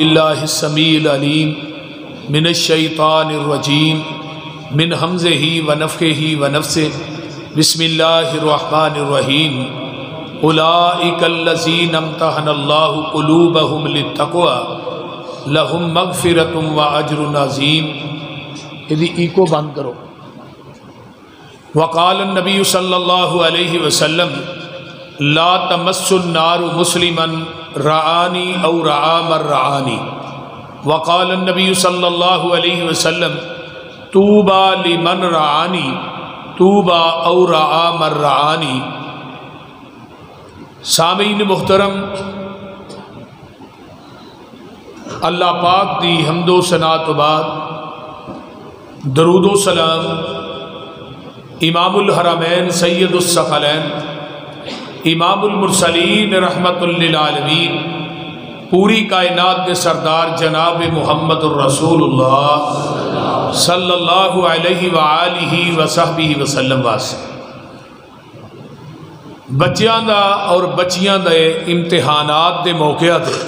اللہ السمیع العلیم من الشیطان الرجیم من حمزہ ونفخہ ونفثہ بسم اللہ الرحمن الرحیم اولئک الذین امتحن اللہ قلوبہم للتقوی لہم مغفرۃ واجر عظیم۔ یہ ایکو بند کرو۔ وقال النبی صلی اللہ علیہ وسلم لا تمس النار مسلما رعانی او رعا من رعانی۔ وقال النبی صلی اللہ علیہ وسلم طوبى لمن رعانی طوبى او رعا من رعانی۔ سامعین محترم، اللہ پاک دی حمد و ثنا تو بعد درود و سلام امام الحرمین سید الثقلین امام المرسلین رحمت للعالمین پوری کائنات کے سردار جناب محمد الرسول اللہ صلی اللہ علیہ وآلہ وصحبہ وسلم واسطے بچیاں دا اور بچیاں دے امتحانات دے موقع تے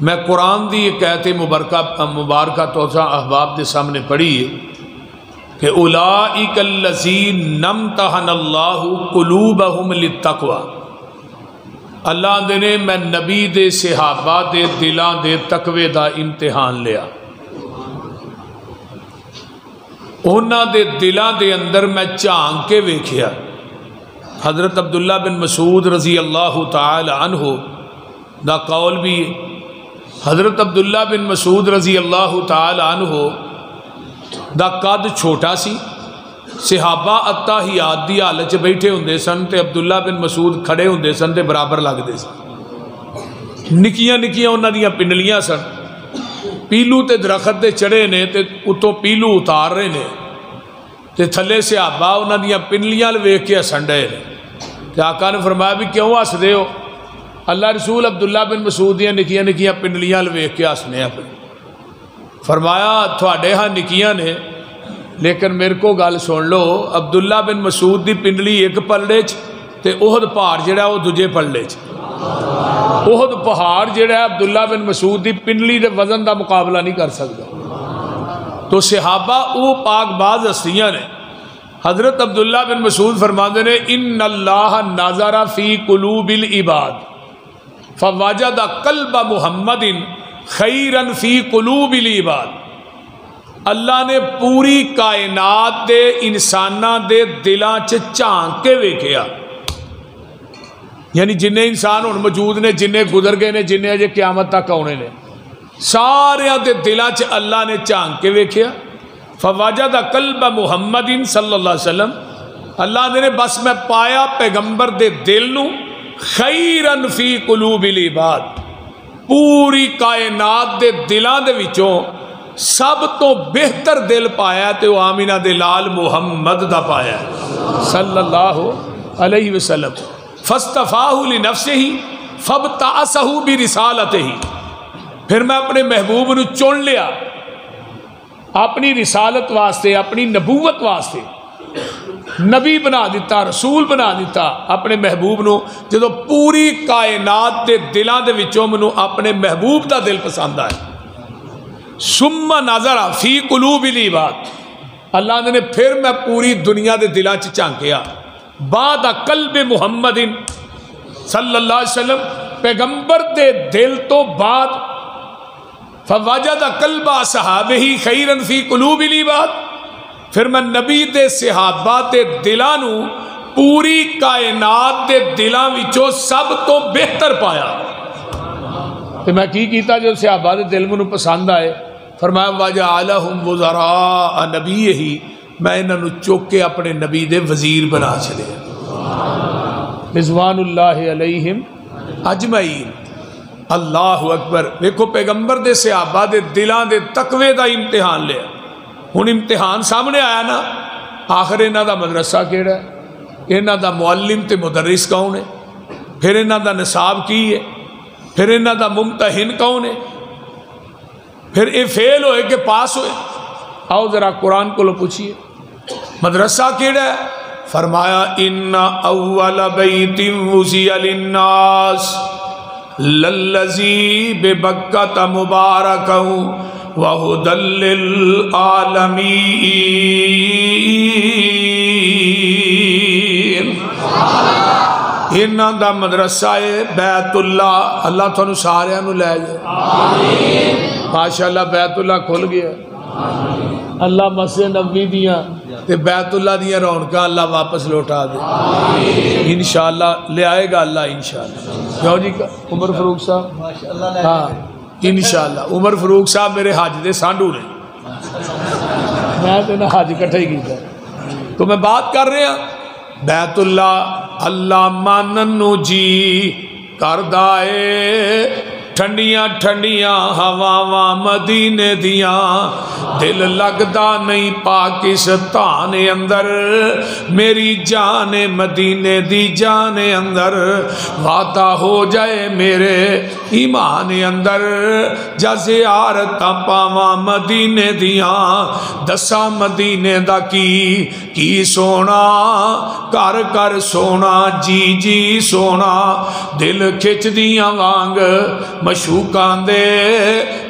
میں قرآن دی ایک آیت مبارکہ توسا احباب دے سامنے پڑھی ہے کہ اولئک الذین امتحن اللہ قلوبہم للتقوی۔ اللہ دے نے میں نبی دے صحابہ دے دلاں دے تقوی دا امتحان لیا، انہاں دے دلاں دے اندر میں جھانک کے ویکھیا۔ حضرت عبداللہ بن مسعود رضی اللہ تعالی عنہ دا قول بھی، حضرت عبداللہ بن مسعود رضی اللہ تعالی عنہ دا قد چھوٹا سی، صحابہ اتحیات دی حالت چ بیٹھے ہوندے سن تے عبداللہ بن مسعود کھڑے ہوندے سن تے برابر لگدے سن، نکیاں نکیاں انہاں دیاں پنڈلیاں سن، پیلو تے درخت تے چڑھے نے تے اتوں پیلو اتار رہے نے تے تھلے صحابہ انہاں دیاں پنڈلیاں ویکھ کے ہسن ڈے نے۔ تے آقا نے فرمایا بھی کیوں ہس دے ہو؟ اللہ رسول عبداللہ بن مسعود دیاں نکیاں نکیاں پنڈلیاں ویکھ کے ہسنے اپنے۔ فرمایا تھوڑے ہاں نکیاں نے لیکن میرے کو گل سن لو، عبداللہ بن مسعود دی پنڈلی ایک پلڑے چ تے احد پہاڑ جڑا وہ دوجے پلڑے چ۔ احد پہاڑ جڑا ہے عبداللہ بن مسعود دی پنڈلی دے وزن دا مقابلہ نہیں کر سکتا۔ تو صحابہ او پاک باز ہستیاں نے۔ حضرت عبداللہ بن مسعود فرماندے نے ان اللہ نظر فی قلوب العباد فوجد قلب محمد خیرن فی قلوب العباد۔ اللہ نے پوری کائنات دے انساناں دے دلاں چ جھانک کے ویکھیا، یعنی جنہیں انسان ہن موجود نے، جنہیں گزر گئے نے، جنہیں اجے قیامت تک آنے نے، سارے دے دلاں چ اللہ نے جھانک کے ویکھیا۔ فوجد قلب محمد صلی اللہ علیہ وسلم، اللہ نے بس میں پایا پیغمبر دے دل نو خیرن فی قلوب العباد، پوری کائنات دے دلاں دے وچوں سب تو بہتر دل پایا تے وہ آمینہ دے لال محمد دا پایا صلی اللہ علیہ وسلم۔ فاصطفاہ لنفسہ فابتعثہ برسالتہ، پھر میں اپنے محبوب نو چن لیا اپنی رسالت واسطے، اپنی نبوت واسطے، نبی بنا دیتا، رسول بنا دیتا اپنے محبوب نو۔ جدو پوری کائنات دے دلاں دے وچوں منو اپنے محبوب دا دل پسند آئے، ثم نظر فی قلوب العباد، اللہ نے پھر میں پوری دنیا دے دلاں چ جھانکیا۔ بعد قلب محمد صلی اللہ علیہ وسلم، پیغمبر دے دل تو بعد فوجد قلب صحابہ خیرن فی قلوب العباد، پھر میں نبی دے صحابہ دے دلاں نو پوری کائنات دے دلاں وچوں سب تو بہتر پایا۔ تو میں کی کیتا جو صحابہ دے دل منو پسند آئے؟ فرمایا وَجَعَلَهُمْ وُزَرَاءَ نَبِيِّهِ، میں انہاں نو چوک کے اپنے نبی دے وزیر بنا چھڑے، رضوان اللہ علیہم اجمعین۔ اللہ اکبر۔ دیکھو پیغمبر دے صحابہ دے دلاں دے تقوی دا امتحان لیا۔ ہن امتحان سامنے آیا نا، آخر انہاں دا مدرسہ کیڑا ہے، انہاں دا معلم تے مدرس کون ہے، پھر انہاں دا نصاب کی ہے، پھر انہاں دا ممتحن کون ہے، پھر یہ فیل ہوئے کہ پاس ہوئے۔ آؤ ذرا قرآن کو لو پوچھئے مدرسہ کیڑا ہے؟ فرمایا ان اول بیت وزی للناس للذی ببکۃ مبارکا وہدی للعالمین۔ انہاں دا مدرسہ ہے بیت اللہ، اللہ تھانوں سارے نوں لے جائے۔ ماشاءاللہ بیت اللہ کھل گیا، اللہ مسجد نبوی دیاں تے بیت اللہ دیاں رونقاں اللہ واپس لوٹا دے انشاءاللہ، لے آئے گا اللہ انشاءاللہ۔ کیوں جی عمر فاروق صاحب؟ ہاں انشاءاللہ عمر فاروق صاحب میرے حج دے سانڈو نے، میں تے نہ حج کٹھے ہی کیتا۔ تو میں بات کر رہا بیت اللہ، اللہ مانن نو جی کردا اے، ٹھنڈیاں ٹھنڈیاں ہواواں مدینے دیاں، دل لگدا نہیں پاکستان اندر، میری جان مدینے دی جان اندر، وعدہ ہو جائے میرے ایمان اندر، جا زیارتاں پاواں مدینے دیاں، دساں مدینے دا کی سونا، کر کر سونا جی جی سونا، دل کھچ دیاں وانگ مشوقاں دے،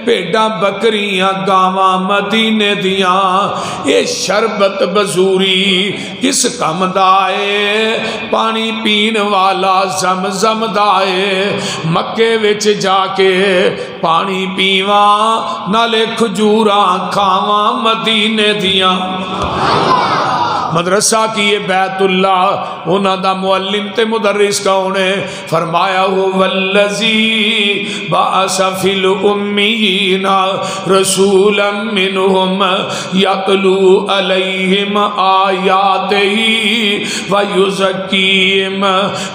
پیڈاں بکریاں گاواں مدینے دیاں، اے شربت بزوری کس کم دائے، پانی پین والا زمزم دائے، مکے وچ جا کے پانی پیواں، نالے کھجوراں کھاواں مدینے دیاں۔ مدرسہ کی یہ بیت اللہ، انہاں دا معلم تے مدرس کون ہے؟ فرمایا ہو والذی بعث فی الامیین رسولا منہم یتلو علیہم آیاتہ ویزکیہم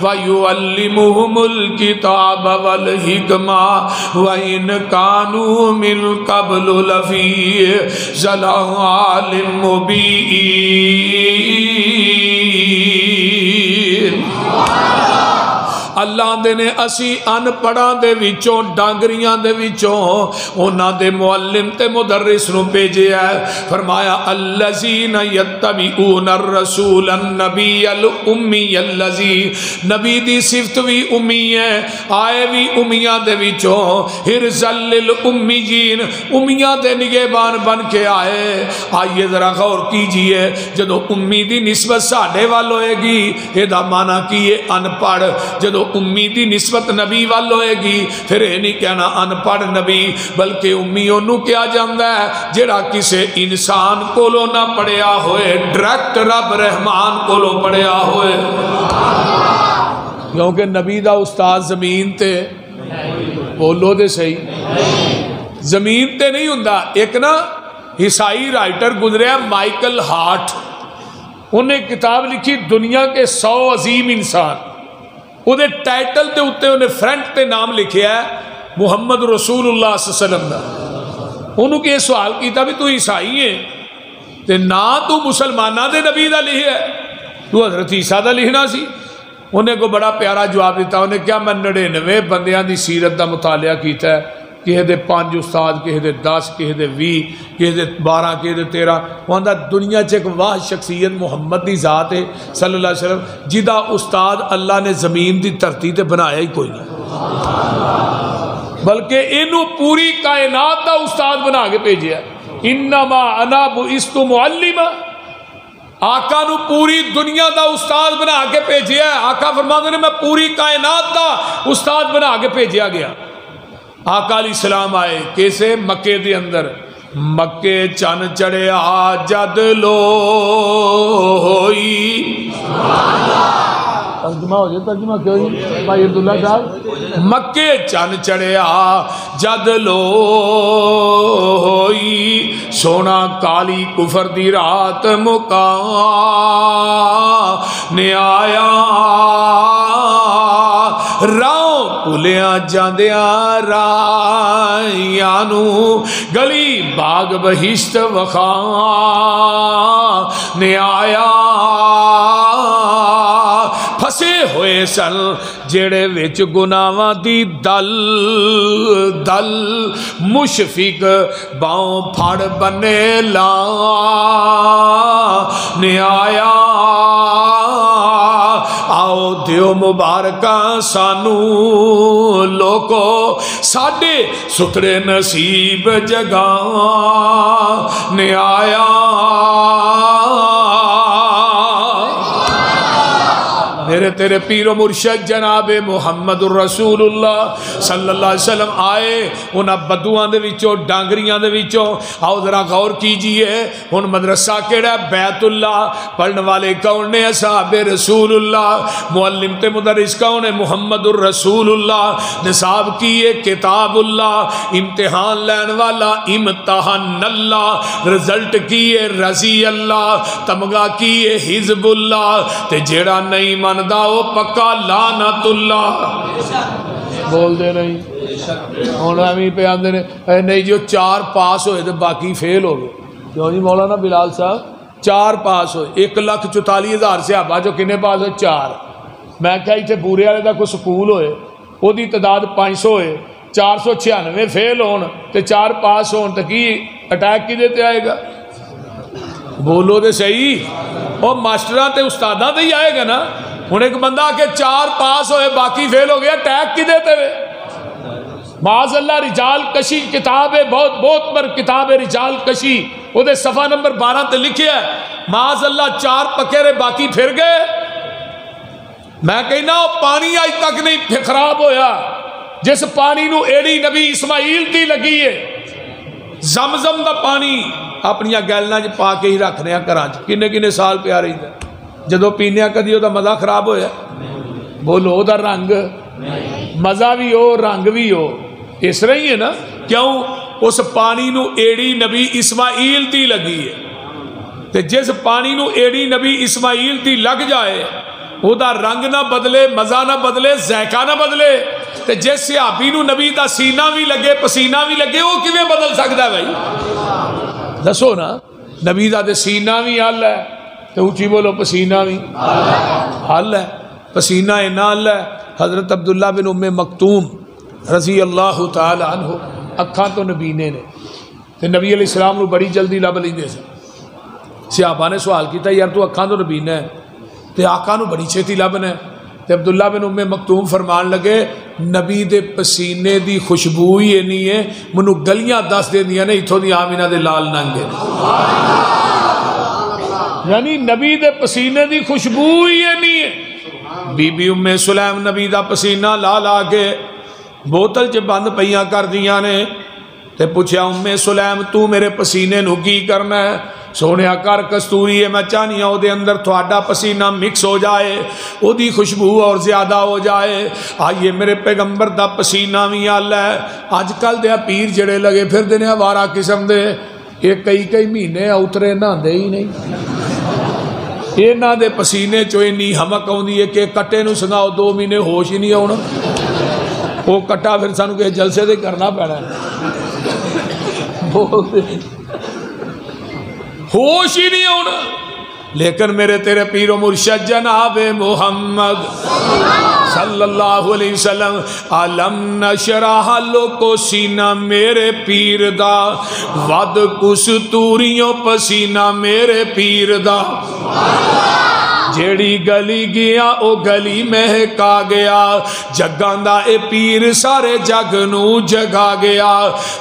ویعلمہم الکتاب والحکمہ وإن کانوا من قبل لفی ضلال مبین۔ اللہ دے نے اسی ان پڑھاں دے وچوں ڈانگریاں دے وچوں انہاں دے معلم تے مدرس نو بھیجے ہے، فرمایا الذین یتبعون الرسول النبی الامی الذی، نبی دی صفت بھی امی ہے، آئے بھی امیاں دے وچوں، حرزا للامیین، امیاں دے نگہبان بن کے آئے۔ آئیے ذرا غور کیجئے، جدو امی دی نسبت ساڑھے وال ہوئے گی، یہ دا معنی کیے ان پڑھ، جدو امی دی نسبت نبی وال ہوئے گی، پھر یہ نہیں کہنا ان پڑھ نبی، بلکہ امی انہوں کیا جاندہ ہے جڑا کسے انسان کولو نہ پڑھیا ہوئے، ڈائریکٹ رب رحمان کولو پڑھیا ہوئے، کیونکہ نبی دا استاد زمین تے بولو دے صحیح زمین تے نہیں ہوندہ۔ ایک نا عیسائی رائٹر گزرے ہیں مائیکل ہارٹ، انہیں کتاب لکھی دنیا کے 100 عظیم انسان، وہ دے ٹائٹل تے اتے انہیں فرنٹ تے نام لکھے ہے محمد رسول اللہ صلی اللہ علیہ وسلم دا۔ انہوں کے سوال کیتا بھی تو عیسائی ہے تے نا تو مسلمانہ دے نبی دا لکھے ہے، تو حضرت عیسیٰ دا لکھنا سی۔ انہیں کو بڑا پیارا جواب دیتا، انہیں کیا میں 99 بندیاں دی سیرت دا مطالعہ کیتا ہے، کہے دے 5 استاد، کہے دے 10، کہے دے 20، کہے دے 12، کہے دے 13، وہاں دا دنیا چیک واحد شخصیت محمد دی ذات ہے صلی اللہ علیہ وسلم، جدہ استاد اللہ نے زمین دی دھرتی تے بنایا ہی کوئی نہیں، بلکہ انہوں پوری کائنات دا استاد بنا کے بھیجیا۔ انما انا بعثت معلما، آقا نو پوری دنیا دا استاد بنا کے بھیجیا ہے۔ آقا فرماتے ہیں میں پوری کائنات دا استاد بنا کے بھیجیا گیا۔ آقا علیہ السلام آئے کیسے؟ مکے دے اندر، مکے چن چڑھیا جد لو ہوئی، ترجمہ ہو جائے، ترجمہ کیوں ہی بھائی عبداللہ صاحب، مکے چن چڑھیا جد لو ہوئی، سونا کالی کفر دی رات مکانے آیا، راؤں پولیاں جاندیاں رائیانو، گلی باغ بہشت وخانے آیا، فسے ہوئے سن جڑے وچ گناہاں دی دل دل مشفق باؤں پھڑ بنے لا نے آیا آؤ دیو مبارکاں سانو لوکو ساڈے ستھرے نصیب جگاں نے آیا میرے تیرے پیر و مرشد جناب محمد الرسول اللہ صلی اللہ علیہ وسلم آئے انہاں بدوان دے وچوں ڈانگریاں دے وچوں آؤ ذرا غور کیجئے ان مدرسہ کیڑا بیت اللہ پڑھنے والے کون نے اصحاب رسول اللہ معلم تے مدرس کون ہے محمد الرسول اللہ نصاب کیے کتاب اللہ امتحان لین والا امتحان اللہ رزلٹ کیے رضی اللہ تمغہ کیے حزب اللہ تے جیڑا نہیں مندہ وہ پکا لعنت اللہ بول دے نہیں ہونا ہمیں پہ آندے نہیں جو 4 پاس ہوئے تو باقی فیل ہو گئے کیوں نہیں مولانا بلال صاحب 4 پاس ہوئے 1,44,000 سے آبا جو کنے پاس ہوئے 4 میں کہا تھے بورے والے دا کوئی سکول ہوئے وہ دی تعداد 500 ہوئے 496 فیل ہون تے 4 پاس ہون تو کی اٹیک کی دیتے آئے گا بولو دے صحیح وہ ماسٹران تے استادہ دے ہی آئے گا نا انہیں ایک بندہ کہ 4 پاس ہوئے باقی فیل ہو گیا ٹیک کی دیتے ہوئے معاذ اللہ رجال کشی کتاب ہے بہت پر کتاب ہے رجال کشی وہ دے صفحہ نمبر 12 تے لکھے ہے معاذ اللہ 4 پکے رہے باقی پھر گئے میں کہنا پانی آج تک نہیں خراب ہویا جس پانی نو ایڑی نبی اسماعیل دی لگی ہے زمزم دا پانی اپنی گیلنا جی پا کے ہی رکھنے ہیں کراچ کنے سال پہ آ رہی ہے جدو پینے کدی وہ مزہ خراب ہویا بولو دا رنگ مزہ بھی ہو رنگ بھی ہو اس طرح ہی ہے نا کیوں اس پانی نو ایڑی نبی اسماعیل دی لگی ہے تے جس پانی نو ایڑی نبی اسماعیل دی لگ جائے وہ دا رنگ نہ بدلے مزہ نہ بدلے ذائقہ نہ بدلے تے جس صحابی نو نبی دا سینہ بھی لگے پسینہ بھی لگے وہ کیویں بدل سکتا ہے بھائی دسو نا نبی دا سینہ بھی حل ہے تو اونچی بولو پسینہ بھی حل ہے پسینہ اینا حل ہے حضرت عبداللہ بن ام مکتوم رضی اللہ تعالی عنہ اکھاں تو نبینے نے تے نبی علیہ السلام نو بڑی جلدی لب لیندے سے صحابہ نے سوال کیتا یار تو اکھاں تو نبینے ہے تے آقا نو بڑی چھتی لبنے تے عبداللہ بن ام مکتوم فرمان لگے نبی دے پسینے دی خوشبو ہی نہیں ہے منو گلیاں دس دے دیا نے اتھو دی آمینہ دے لال ننگے یعنی نبی دے پسینے دی خوشبو ہی نہیں ہے بی بی ام سلیم نبی دا پسینہ لا لا کے بوتل چ بند پئیاں کر دیاں نے تے پوچھیا ام سلیم تو میرے پسینے نو کی کرنا ہے سونیا کر کستوری ہے میں چاہنی ہوں دے اندر تھوڑا پسینہ مکس ہو جائے او دی خوشبو اور زیادہ ہو جائے آئیے میرے پیغمبر دا پسینہ بھی آل ہے آج کل دیا پیر جڑے لگے پھر دینے وارا قسم دے یہ کئی مہینے اترے نہ دے ہی نہیں یہ نہ دے پسینے چوئے نہیں ہمک آن دیئے کہ کٹے نو سنگاؤ 2 مہینے ہوش ہی نہیں ہونا وہ کٹا پھر سانو کہ جلسے دے کرنا پڑا ہے ہوش ہی نہیں ہونا لیکن میرے تیرے پیر و مرشد جناب محمد صلی اللہ علیہ وسلم علم نشرح لوکو سینہ میرے پیر دا ود کستوریوں پسینہ میرے پیر دا جیڑی گلی گیا او گلی مہکا گیا جگان دا اے پیر سارے جگ نو جگا گیا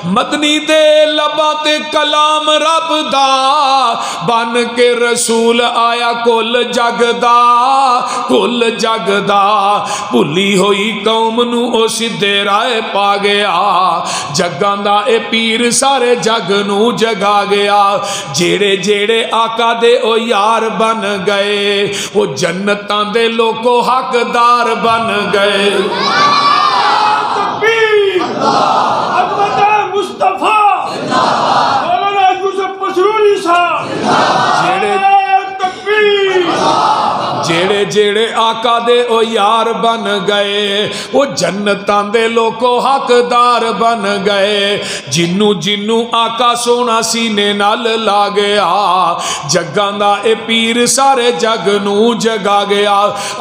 مدنی دے لباتے کلام رب دا بن کے رسول آیا کل جگ دا بھلی ہوئی قوم نو او سدھے رائے پا گیا جگان دا اے پیر سارے جگ نو جگا گیا جیڑے جیڑے آقا دے او یار بن گئے وہ جنتاں دے لوگوں حقدار بن گئے تکبیر عظمت مصطفیٰ مولانا یوسف مسروری صاحب تکبیر جیڑے جیڑے آقا دے او یار بن گئے وہ جنتاں دے لوکو حقدار بن گئے جنو جنو آقا سونا سینے نال لا گیا جگاں دا اے پیر سارے جگ نو جگا گیا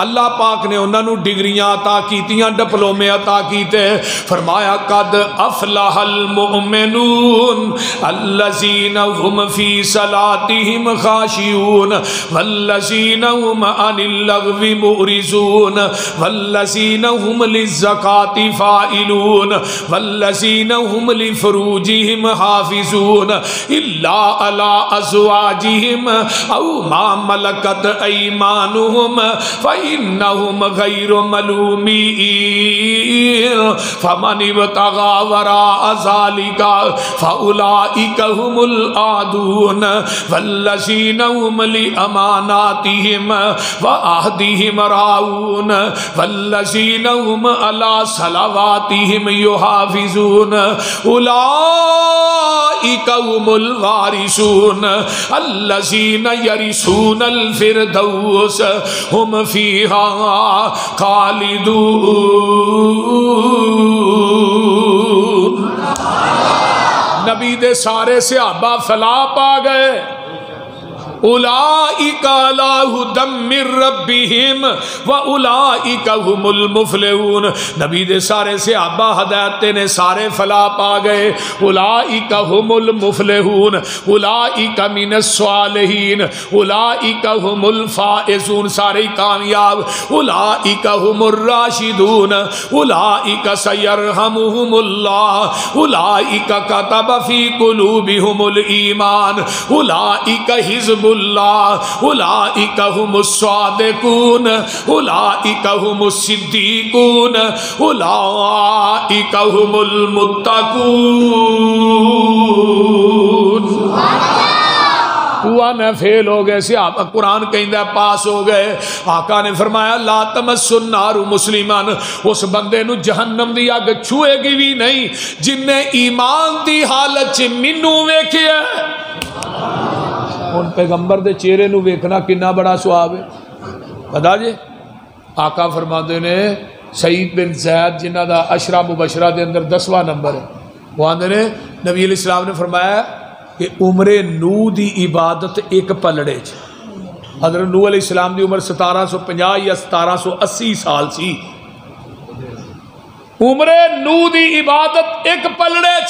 اللہ پاک نے انہاں نو ڈگریاں عطا کیتیاں ڈپلومے عطا کیتے فرمایا قد افلح المؤمنون الذین هم فی صلاتهم خاشعون والذین هم عن اللغو معرضون والذین هم للزکاة فاعلون والذین هم لفروجهم حافظون الا علی ازواجهم او ما ملکت ایمانهم فإنهم غیر ملومین فمن ابتغى وراء ذلك فأولئك هم العادون والذین هم لأماناتهم وعهدهم راعون والذین هم على صلواتهم يحافظون أولئك هم الوارثون الذین يرثون الفردوس هم فيها خالدون نبی دے سارے صحابہ فلاح پا گئے اولئک علی ھدی من ربہم واولئک ھم المفلحون نبی دے سارے صحابہ ہدایت نے سارے فلاح پا گئے اولئک ھم المفلحون اولئک من الصالحین اولئک ھم الفائزون سارے کامیاب اولئک ھم الراشدون اولئک سیرحمہم اللہ اولئک کتب فی قلوبہم الایمان اولئک حزب اللہ اولئک هم الصادقون اولئک هم الصدیقون اولئک هم المتقون تو آنے فیل ہو گئے صحابہ قرآن کہندہ پاس ہو گئے آقا نے فرمایا لا تمس النار مسلمان اس بندے نو جہنم دی آگ چھوئے گی بھی نہیں جن نے ایمان دی حالت چ منو ویکھیا ان پیغمبر دے چہرے نو ویکھنا کنا بڑا ثواب ہے پتا جی آقا فرماتے نے سعید بن زید جنہ دا عشرہ مبشرہ دے اندر 10واں نمبر ہے وہ آندے نے نبی علیہ السلام نے فرمایا کہ عمر نو دی عبادت ایک پلڑے چ حضرت نو علیہ السلام دی عمر 1750 یا 1780 سال سی عمر نو دی عبادت ایک پلڑے چ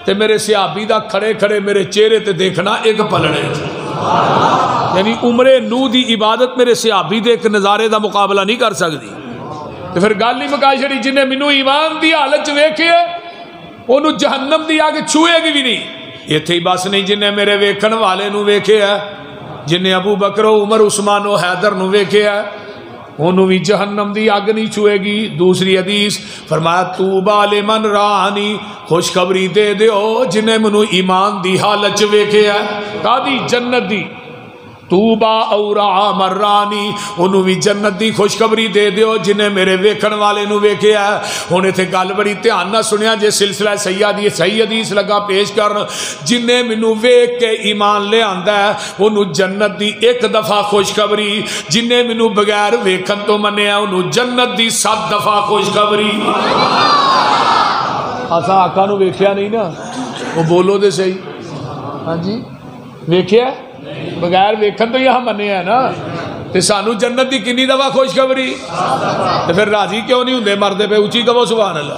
تے میرے صحابی دا کھڑے کھڑے میرے چہرے تے دیکھنا ایک پلڑے یعنی عمر نو دی عبادت میرے صحابی دے ایک نظارے دا مقابلہ نہیں کر سکتی تے پھر گل نہیں مکا چھڑی جنہیں مینوں ایمان دی حالت چ ویکھے اونوں جہنم دی آگے چھوئے گی بھی نہیں ایتھے ہی بس نہیں جنہیں میرے ویکھن والے نو ویکھے ہے جنہیں ابو بکر و عمر عثمان و حیدر نو ویکھے ہے انہوں بھی جہنم دی آگ نہیں چھوئے گی دوسری حدیث فرمایا طوبی لمن رانی خوشخبری دے دیو جنہیں منو ایمان دی حالت ویکھے ہے قادی جنت دی طوبی اور مرانی انہوں بھی جنت دی خوشخبری دے دیو جنہیں میرے ویکھن والے نو ویکھے ہے ہونے تھے گل بڑی دھیان نہ سنیا جے سلسلہ سیادی صحیح حدیث لگا پیش کرن جنہیں منو ویکھ کے ایمان لے آندا ہے انہوں جنت دی ایک دفعہ خوشخبری جنہیں منو بغیر ویکھن تو منیا انہوں جنت دی 7 دفعہ خوشخبری آسا آقا نو ویکھیا نہیں نا وہ بولو دے صحیح ہاں جی ویکھیا بغیر ویکھن تو یہاں منے ہیں نا تے سانو جنت دی کنی دفعہ خوشخبری تے پھر راضی کیوں نہیں ہوندے مردے پہ اونچی کہو سبحان اللہ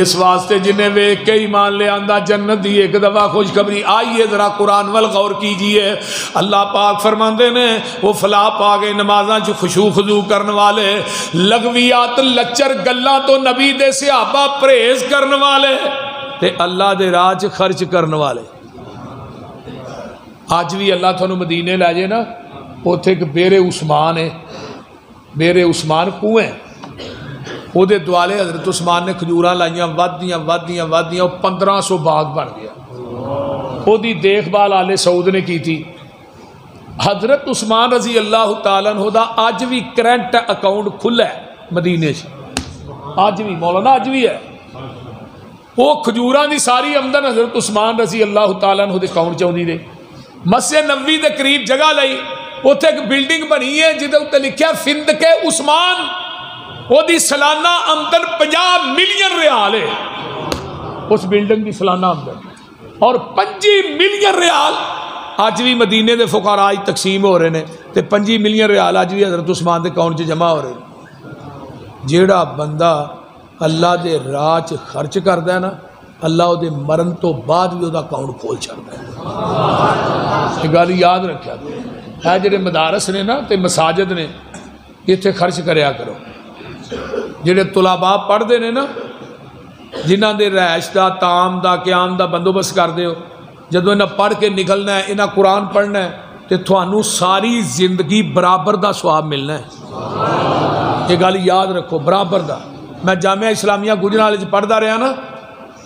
اس واسطے جنہیں ویکھ کے ایمان لے آندا جنت دی ایک دفعہ خوشخبری آئیے ذرا قرآن وال غور کیجئے اللہ پاک فرماندے نے وہ فلاح پا گئے نمازاں جو خشوع خضوع کرنے والے لغویات لچر گلاں تو نبی دے صحابہ پرہیز کرنے والے تے اللہ دے راہ چ خرچ کرنے والے آج بھی اللہ تھانو مدینے لے جائے نا اوتھے ایک بیر عثمان ہے بیر عثمان کنویں وہ دے دوالے حضرت عثمان نے کھجوراں لائیاں ودیاں 1500 باغ بن گیا وہ دی دیکھ بھال آل سعود نے کی تھی حضرت عثمان رضی اللہ تعالیٰ عنہ دا آج بھی کرنٹ اکاؤنٹ کھلا ہے مدینے سے آج بھی مولانا آج بھی ہے وہ کھجوراں دی ساری آمدن حضرت عثمان رضی اللہ تعالیٰ عنہ دے اکاؤنٹ چاہندی دے مسجد نبوی دے قریب جگہ لئی اتنے ایک بلڈنگ بنی ہے جہد اتنے لکھا فندق عثمان، وہ دی سالانہ آمدن 50 ملین ریال ہے، اس بلڈنگ دی سالانہ آمدن، اور 25 ملین ریال اج بھی مدینے دے فقراء تقسیم ہو رہے ہیں، تے 25 ملین ریال اج بھی حضرت عثمان دے اکاؤنٹ 'چ جمع ہو رہے ہیں۔ جیڑا بندہ اللہ دے راہ 'چ خرچ کردا ہے نا، اللہ او دے مرن تو بعد بھی او دا اکاؤنٹ کھول چھڑدا ہے۔ یہ گل یاد رکھیا کرو، اے جڑے مدارس نے نا تے مساجد نے، ایتھے خرچ کریا کرو۔ جڑے طلباء پڑھدے نے نا، جنہاں دے رہائش دا، طعام دا، قیام دا بندوبست کردے ہو، جدوں انہاں پڑھ کے نکلنا ہے، انہاں قرآن پڑھنا ہے، تے تھانوں ساری زندگی برابر دا ثواب ملنا ہے۔ یہ گل یاد رکھو، برابر دا۔ میں جامعہ اسلامیہ گجرانوالے وچ پڑھدا رہا نا،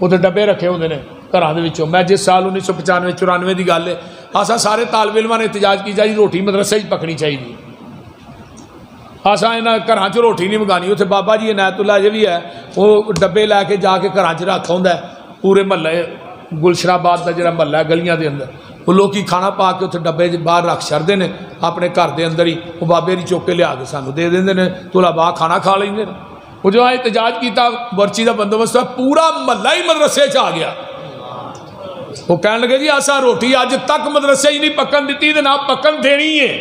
اتھے ڈبے رکھے ہوندے نے گھراں دے وچوں۔ میں جس سال 1995-94 دی گل ہے، اساں سارے طالب علماں نے احتجاج کیتا جی روٹی مدرسے وچ پکانی چاہیے، اساں انہاں گھراں چ روٹی نہیں منگانی۔ اتھے بابا جی عنایت اللہ یہ بھی ہے، وہ ڈبے لے کے جا کے گھراں چ رکھ ہوندا ہے، پورے محلے گلشن آباد کا جڑا محلہ ہے گلیاں دے اندر، وہ لوگ کھانا پا کے اتنے ڈبے باہر رکھ چھڑتے ہیں اپنے گھر دے اندر ہی، وہ بابے دی چوک کے لیا کے سانوں دے دیں نے، طلباء کھانا کھا لیں۔ وہ جو احتجاج کیتا برچی کا بندوبست پورا محلہ ہی مدرسے چ آ گیا۔ وہ کہنے لگے جی ایسا روٹی اج تک مدرسے ہی نہیں پکن دیتی تے نہ پکن دینی ہے،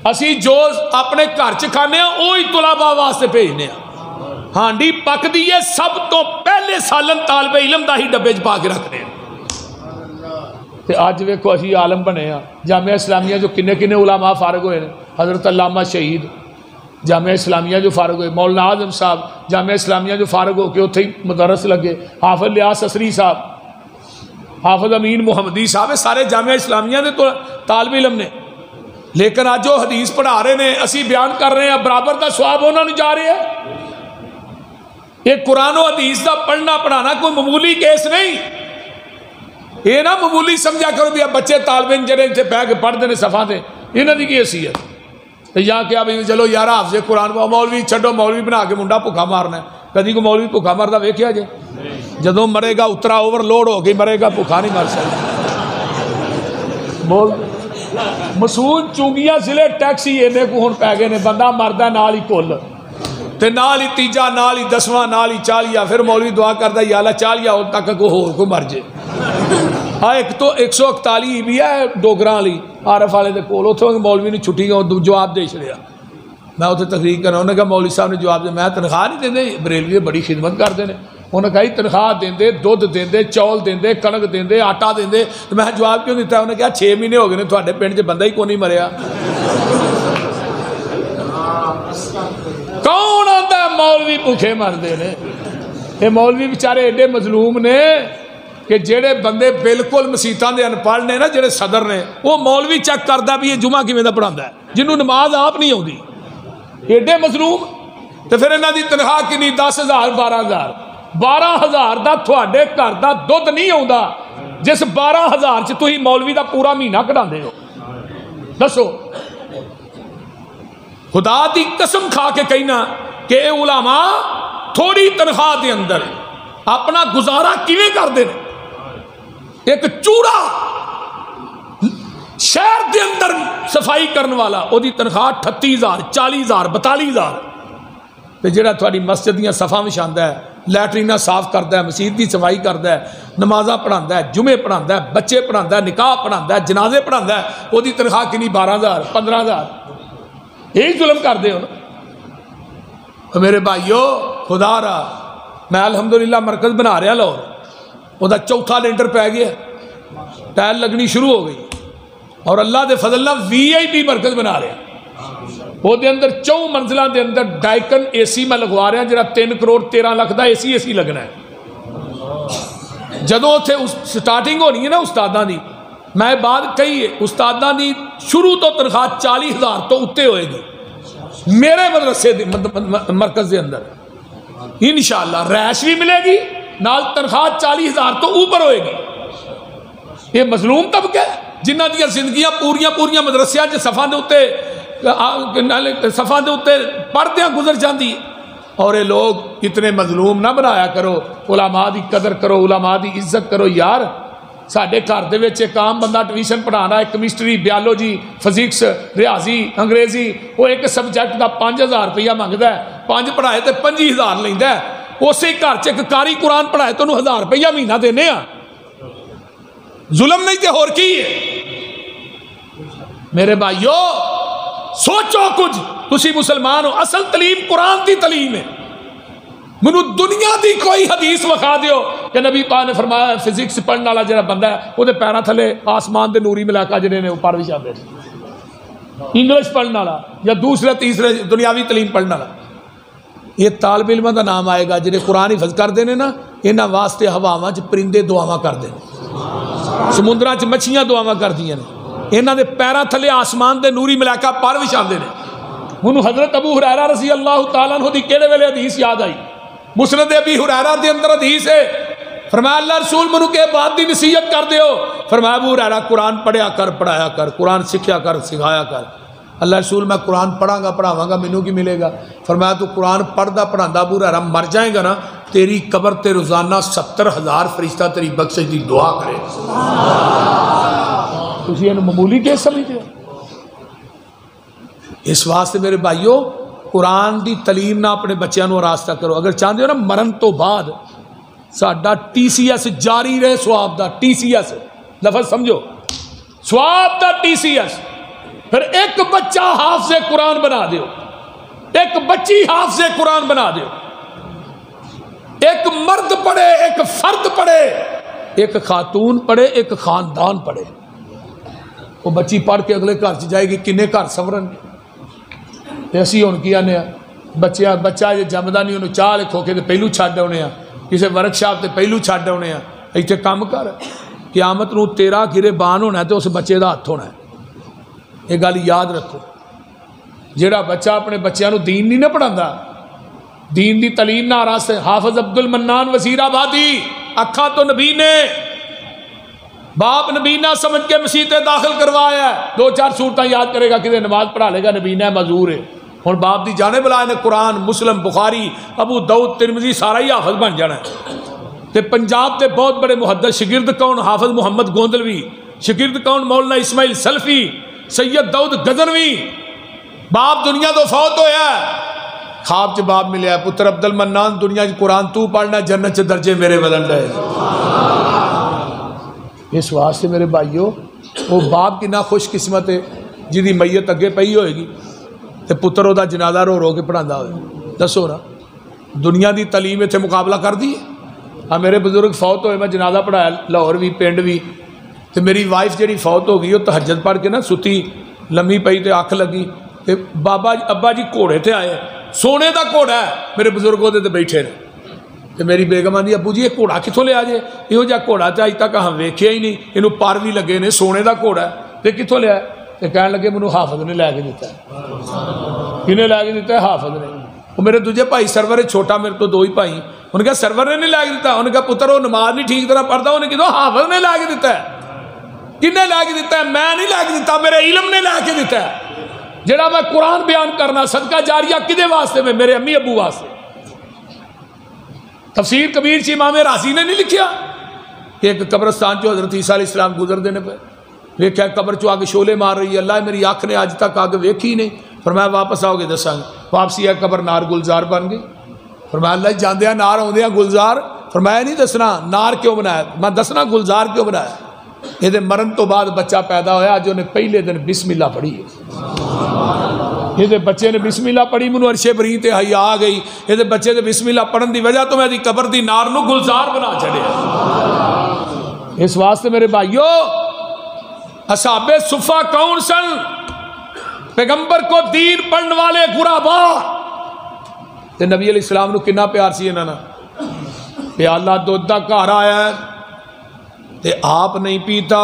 اسی جو اپنے گھر چ کھانے ہیں وہی طلباء واسطے بھیجنے ہیں۔ ہانڈی پکدی ہے سب تو پہلے سالن طالب علم دا ہی ڈبے چ پا کے رکھنے ہیں۔ تے اج ویکھو اسی عالم بنے ہاں۔ جامعہ اسلامیہ جو کنے کنے علماء فارغ ہوئے ہیں، حضرت علامہ شہید جامعہ اسلامیہ جو فارغ ہوئے، مولانا اعظم صاحب جامعہ اسلامیہ جو فارغ ہو کے اتھے ہی مدرس لگے، حافظ لیاس اسری صاحب، حافظ امین محمدی صاحب، سارے جامعہ اسلامیہ دے تو طالب علم نے، لیکن آج جو حدیث پڑھا رہے ہیں اسی بیان کر رہے ہیں، برابر دا ثواب انہوں نے جا رہے ہیں۔ یہ قرآن و حدیث دا پڑھنا پڑھانا کوئی معمولی کیس نہیں، یہ نہ معمولی سمجھا کرو بھی اب بچے طالب علم جڑے اتنے بہ کے پڑھتے ہیں صفحہ تے، انہوں کی حیثیت یا کیا بھائی چلو یار حافظ قرآن مولوی چھڈو، مولوی بنا کے منڈا بھوکا مارنا ہے۔ کدی کو مولوی بھوکا مردا ویکھیا جے؟ جدوں مرے گا اترا اوور لوڈ ہو گئی مرے گا، بھوکا نہیں مر سکتا۔ بول مسعود چونگیاں ضلع ٹیکسی اینے کو ہن پی گئے نے، بندہ مردا نال ہی کل تے نال ہی تیجا، نال ہی 10واں، نال ہی 40، پھر مولوی دعا کردا یا اللہ 40 ہو تک کوئی ہور کو مر جائے۔ ہاں ایک تو 141 بھی ہے ڈوگراں والی عارف والے دے کول، اتھوں مولوی نے چھٹی جواب دے چھڑیا۔ میں اتنے تقریر کرنا، انہوں نے کہا مولوی صاحب نے جواب دیا، میں تنخواہ نہیں دیں، بریلوی بڑی خدمت کرتے ہیں۔ انہوں نے کہا تنخواہ دیں، دودھ دیں، چول دیں، کنک دیں، آٹا دیں، تو میں جواب کیوں دیتا ہے؟ انہوں نے کہا 6 مہینے ہو گئے تھوڑے پنڈ چ بندہ ہی کون نہیں مریا۔ کون آتا ہے مولوی بھوکے مرتے ہیں؟ یہ مولوی بیچارے ایڈے مظلوم نے کہ جڑے بندے بالکل مسیتاں دے انپڑھ نے نا، جڑے صدر نے، وہ مولوی چیک کرتا بھی یہ جمعہ کیویں دا پڑھاندا ہے، جنہوں نماز آپ نہیں آتی، ایڈے مظلوم۔ تو پھر انہاں دی تنخواہ کنی؟ 10,000 12,000 12,000 دا تھوڑے گھر دا دودھ نہیں آਉਂدا، جس 12,000 چ تسی مولوی دا پورا مہینہ کڈاندے ہو۔ دسو، خدا دی قسم کھا کے کہنا کہ اے علماء تھوڑی تنخواہ دے اندر اپنا گزارا کیویں کردے نے؟ ایک چوڑا شہر دے اندر صفائی کرنے والا وہ دی تنخواہ 38,000 40,000 42,000، تے جڑا تھوڑی مسجد دیاں صفاں وچھاندا ہے، لیٹریناں صاف کردا ہے، مسجد دی صفائی کردا ہے، نمازاں پڑھاندا ہے، جمعے پڑھاندا ہے، بچے پڑھاندا ہے، نکاح پڑھاندا ہے، جنازے پڑھاندا ہے، وہ دی تنخواہ کنی؟ 12,000 15,000۔ یہی ظلم کردے ہو نا میرے بھائیو۔ خدا را میں الحمدللہ مرکز بنا رہا لاہور، وہ دا 4تھا لینٹر پہ گیا، ٹائل لگنی شروع ہو گئی، اور اللہ دے فضل نال VIP مرکز بنا رہے ہیں۔ وہ دے اندر 4 منزلوں دے اندر ڈائکن AC میں لگوا رہا، جڑا 3 کروڑ 13 لاکھ دا AC لگنا ہے۔ جدوں اتھے سٹارٹنگ ہونی ہے نا استاداں دی، میں بات کہی استاداں دی شروع تو تنخواہ 40,000 تو اتے ہوئے گی میرے مدرسے مرکز دے اندر، انشاءاللہ رہائش بھی ملے گی، نال تنخواہ 40,000 تو اوپر ہوئے گی۔ یہ مظلوم طبقہ ہے جنہ دیا زندگیاں پوریاں مدرسیاں جے صفحاں دے اتے پردیاں گزر جاندی، اور یہ لوگ اتنے مظلوم نہ بنایا کرو۔ علماء دی قدر کرو، علماء دی عزت کرو یار۔ ساڈے گھر دے وچ ایک عام بندہ ٹیوشن پڑھانا ہے کیمسٹری بیالوجی فزکس ریاضی انگریزی وہ ایک سبجیکٹ دا 5000 روپیہ منگتا ہے 5 پڑھائے تو 25000 لیندا ہے اسی گھر چ ایک قاری قرآن پڑھائے تو 1000 روپیہ مہینہ دینے ہاں ظلم نہیں تے ہور کی ہے میرے بھائیو سوچو کچھ تسی مسلمان ہو اصل تعلیم قرآن دی تعلیم ہے منو دنیا دی کوئی حدیث وکھا دیو کہ نبی پاک نے فرمایا فزکس پڑھنے والا جڑا بندہ ہے وہ پیراں تھلے آسمان دے نوری ملاقہ جڑے نے اوپر وچھاندے انگلش پڑھنے والا یا دوسرے تیسرے دنیاوی تعلیم پڑھنے والا یہ طالب علم دا نام آئے گا جڑے قرآن حفظ کرتے ہیں نا انہاں واسطے ہواواں چ پرندے دعاواں کردے ہیں سمندراں چ مچھیاں دعاواں کردیاں نے انہاں دے پیراں تھلے آسمان دے نوری ملاقہ پر وچھاندے نے منو حضرت ابو ہریرہ رضی اللہ تعالیٰ عنہ دی کیڑے ویلے حدیث یاد آئی مسند ابی ہریرہ دے اندر حدیث ہے فرمایا اللہ رسول منو کے بات دی نصیحت کر دیو فرمایا ابو ہریرہ قرآن پڑھیا کر پڑھایا کر قرآن سکھیا کر سکھایا کر اللہ رسول میں قرآن پڑھاں گا پڑھاواں گا مینوں کی ملے گا فرمایا تو قرآن پڑھدا پڑھاندا ابو ہریرہ مر جائے گا نا تیری قبر تے روزانہ 70,000 فرشتہ تیری بخشش دی دعا کرے تسی اینو معمولی کیس سمجھتے ہو اس واسطے میرے بھائیو قرآن دی تعلیم نہ اپنے بچیاں نو راستہ کرو اگر چاہتے ہو نا مرن تو بعد ساڈا TCS جاری رہے سواب دا TCS لفظ سمجھو سواب دا TCS پھر ایک بچہ حافظ قرآن بنا دیو ایک بچی حافظ قرآن بنا دیو ایک مرد پڑھے ایک فرد پڑھے ایک خاتون پڑھے ایک خاندان پڑھے وہ بچی پڑھ کے اگلے گھر جائے گی کنے گھر سورن اسی ہوں کی آنے بچہ جی جمدا نہیں انہوں چاہ کھوکے تو پہلو چھڈ آنے کسی ورک شاپ تے پہلو چھڈ آنے اتنے کام کر قیامت نو تیرا گرے بان ہونا ہے تو اس بچے دا ہاتھ ہونا ہے یہ گل یاد رکھو جیڑا بچہ اپنے بچیاں نو دین نہیں نہ پڑھاندا دین دی تعلیم نہ راستے حافظ عبد المنان وزیر آبادی اکھا تو نبی نے باپ نبی نہ سمجھ کے مسیح داخل کروایا ہے 2-4 صورتیں یاد کرے گا کہ نماز پڑھا لے گا نبی نے معذور ہے ہن باپ دی جانے بلائے نے قرآن مسلم بخاری ابو داؤد ترمذی سارا ہی حافظ بن جانا ہے تے پنجاب تے بہت بڑے محدث شاگرد کون حافظ محمد گوندلوی شاگرد کون مولانا اسماعیل سلفی سید داؤد غزنوی باپ دنیا تو فوت ہویا ہے خواب چ باپ ملیا ہے پتر عبد المنان دنیا چ قرآن تو پڑھنا جنت چ درجے میرے بدن رہے اس واسطے میرے بھائیو وہ باپ کی نہ خوش قسمت ہے جی میت اگے پئی ہوئے گی تے پتر وہ جنازہ رو رو کے پڑھانا ہوئے دسو نا دنیا دی تعلیم اتنے مقابلہ کر دی ہاں میرے بزرگ فوت ہوئے میں جنازہ پڑھایا لاہور بھی پنڈ بھی تے میری وائف جیڑی فوت ہو گئی وہ تہجد پڑھ کے نا ستی لمبی پئی تے اکھ لگی تے بابا ابا جی گھوڑے تے آئے سونے دا گھوڑا ہے میرے بزرگ وہ تے بیٹھے نے تے میری بیگم آندی ابو جی یہ گھوڑا کتوں لیا جے یہ جا گھوڑا تے اج تک ہم ویکھیا ہی نہیں یہ پر بھی لگے نے سونے دا گھوڑا ہے تے کتوں لیا تے کہن لگے مینوں حافظ نے لے کے دیتا ہے کنے لے کے دیتا ہے حافظ نے وہ میرے دوجے بھائی سرور ہے چھوٹا میرے تو 2 ہی بھائی انہوں نے کہا سرور نے نہیں لے کے دیتا انہوں نے کہا پتر وہ نماز نہیں ٹھیک طرح پڑھتا انہوں نے کہا حافظ نے لے کے دیتا ہے کنے لے کے دیتا ہے میں نہیں لے کے دیتا میرے علم نے لے کے دیتا ہے جڑا میں قرآن بیان کرنا صدقہ جاریہ کدے واسطے میں میرے امی ابو واسطے تفسیر کبیر چی امام رازی نے نہیں لکھیا کہ ایک قبرستان جو حضرت عیسیٰ علیہ السلام گزر دینے پہ ویکھا قبر چو آگے شولے مار رہی ہے اللہ میری آنکھ نے آج تک آگے ویکھی نہیں فرمایا واپس آؤ گے دساں گے واپسی ہے قبر نار گلزار بن گئی فرمایا اللہ جاندیا نار آدھے گلزار فرمایا نہیں دسنا نار کیوں بنایا میں دسنا گلزار کیوں بنایا یہ مرن تو بعد بچہ پیدا ہویا جو نے پہلے دن بسم اللہ پڑھی ہے یہ بچے نے بسم اللہ پڑھی منو عرش بری تے حیا آ گئی یہ بچے نے بسم اللہ پڑھن دی وجہ تو میں دی قبر دی نار نو گلزار بنا چھڑیا اس واسطے میرے بھائیو اصحاب صفہ کون سن پیغمبر کو دین پڑھن والے غربا تے نبی علیہ السلام نو کنا پیار سی انہاں نال پیالہ دودھ دا گھر آیا ہے تے آپ نہیں پیتا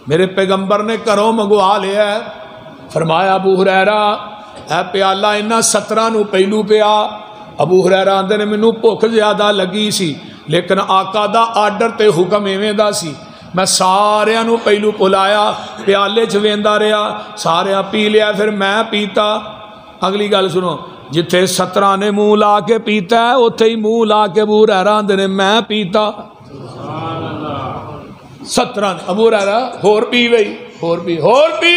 میرے پیغمبر نے گھروں منگوا لیا ہے فرمایا ابو ہریرہ اے پیالہ انہاں 17 نو پہلو پیا ابو ہریرہ آندے نے مینوں بھوک زیادہ لگی سی لیکن آقا دا آرڈر تے حکم ایویں دا سی میں ساریاں نو پہلو پلایا پیالے چ ویندا رہیا ساریاں پی لیا پھر میں پیتا اگلی گل سنو جتھے 17 نے منہ لا کے پیتا ہے اوتھے ہی منہ لا کے ابو ہریرہ آندے نے میں پیتا 17 ابو ہریرہ ہور پی بھائی ہور پی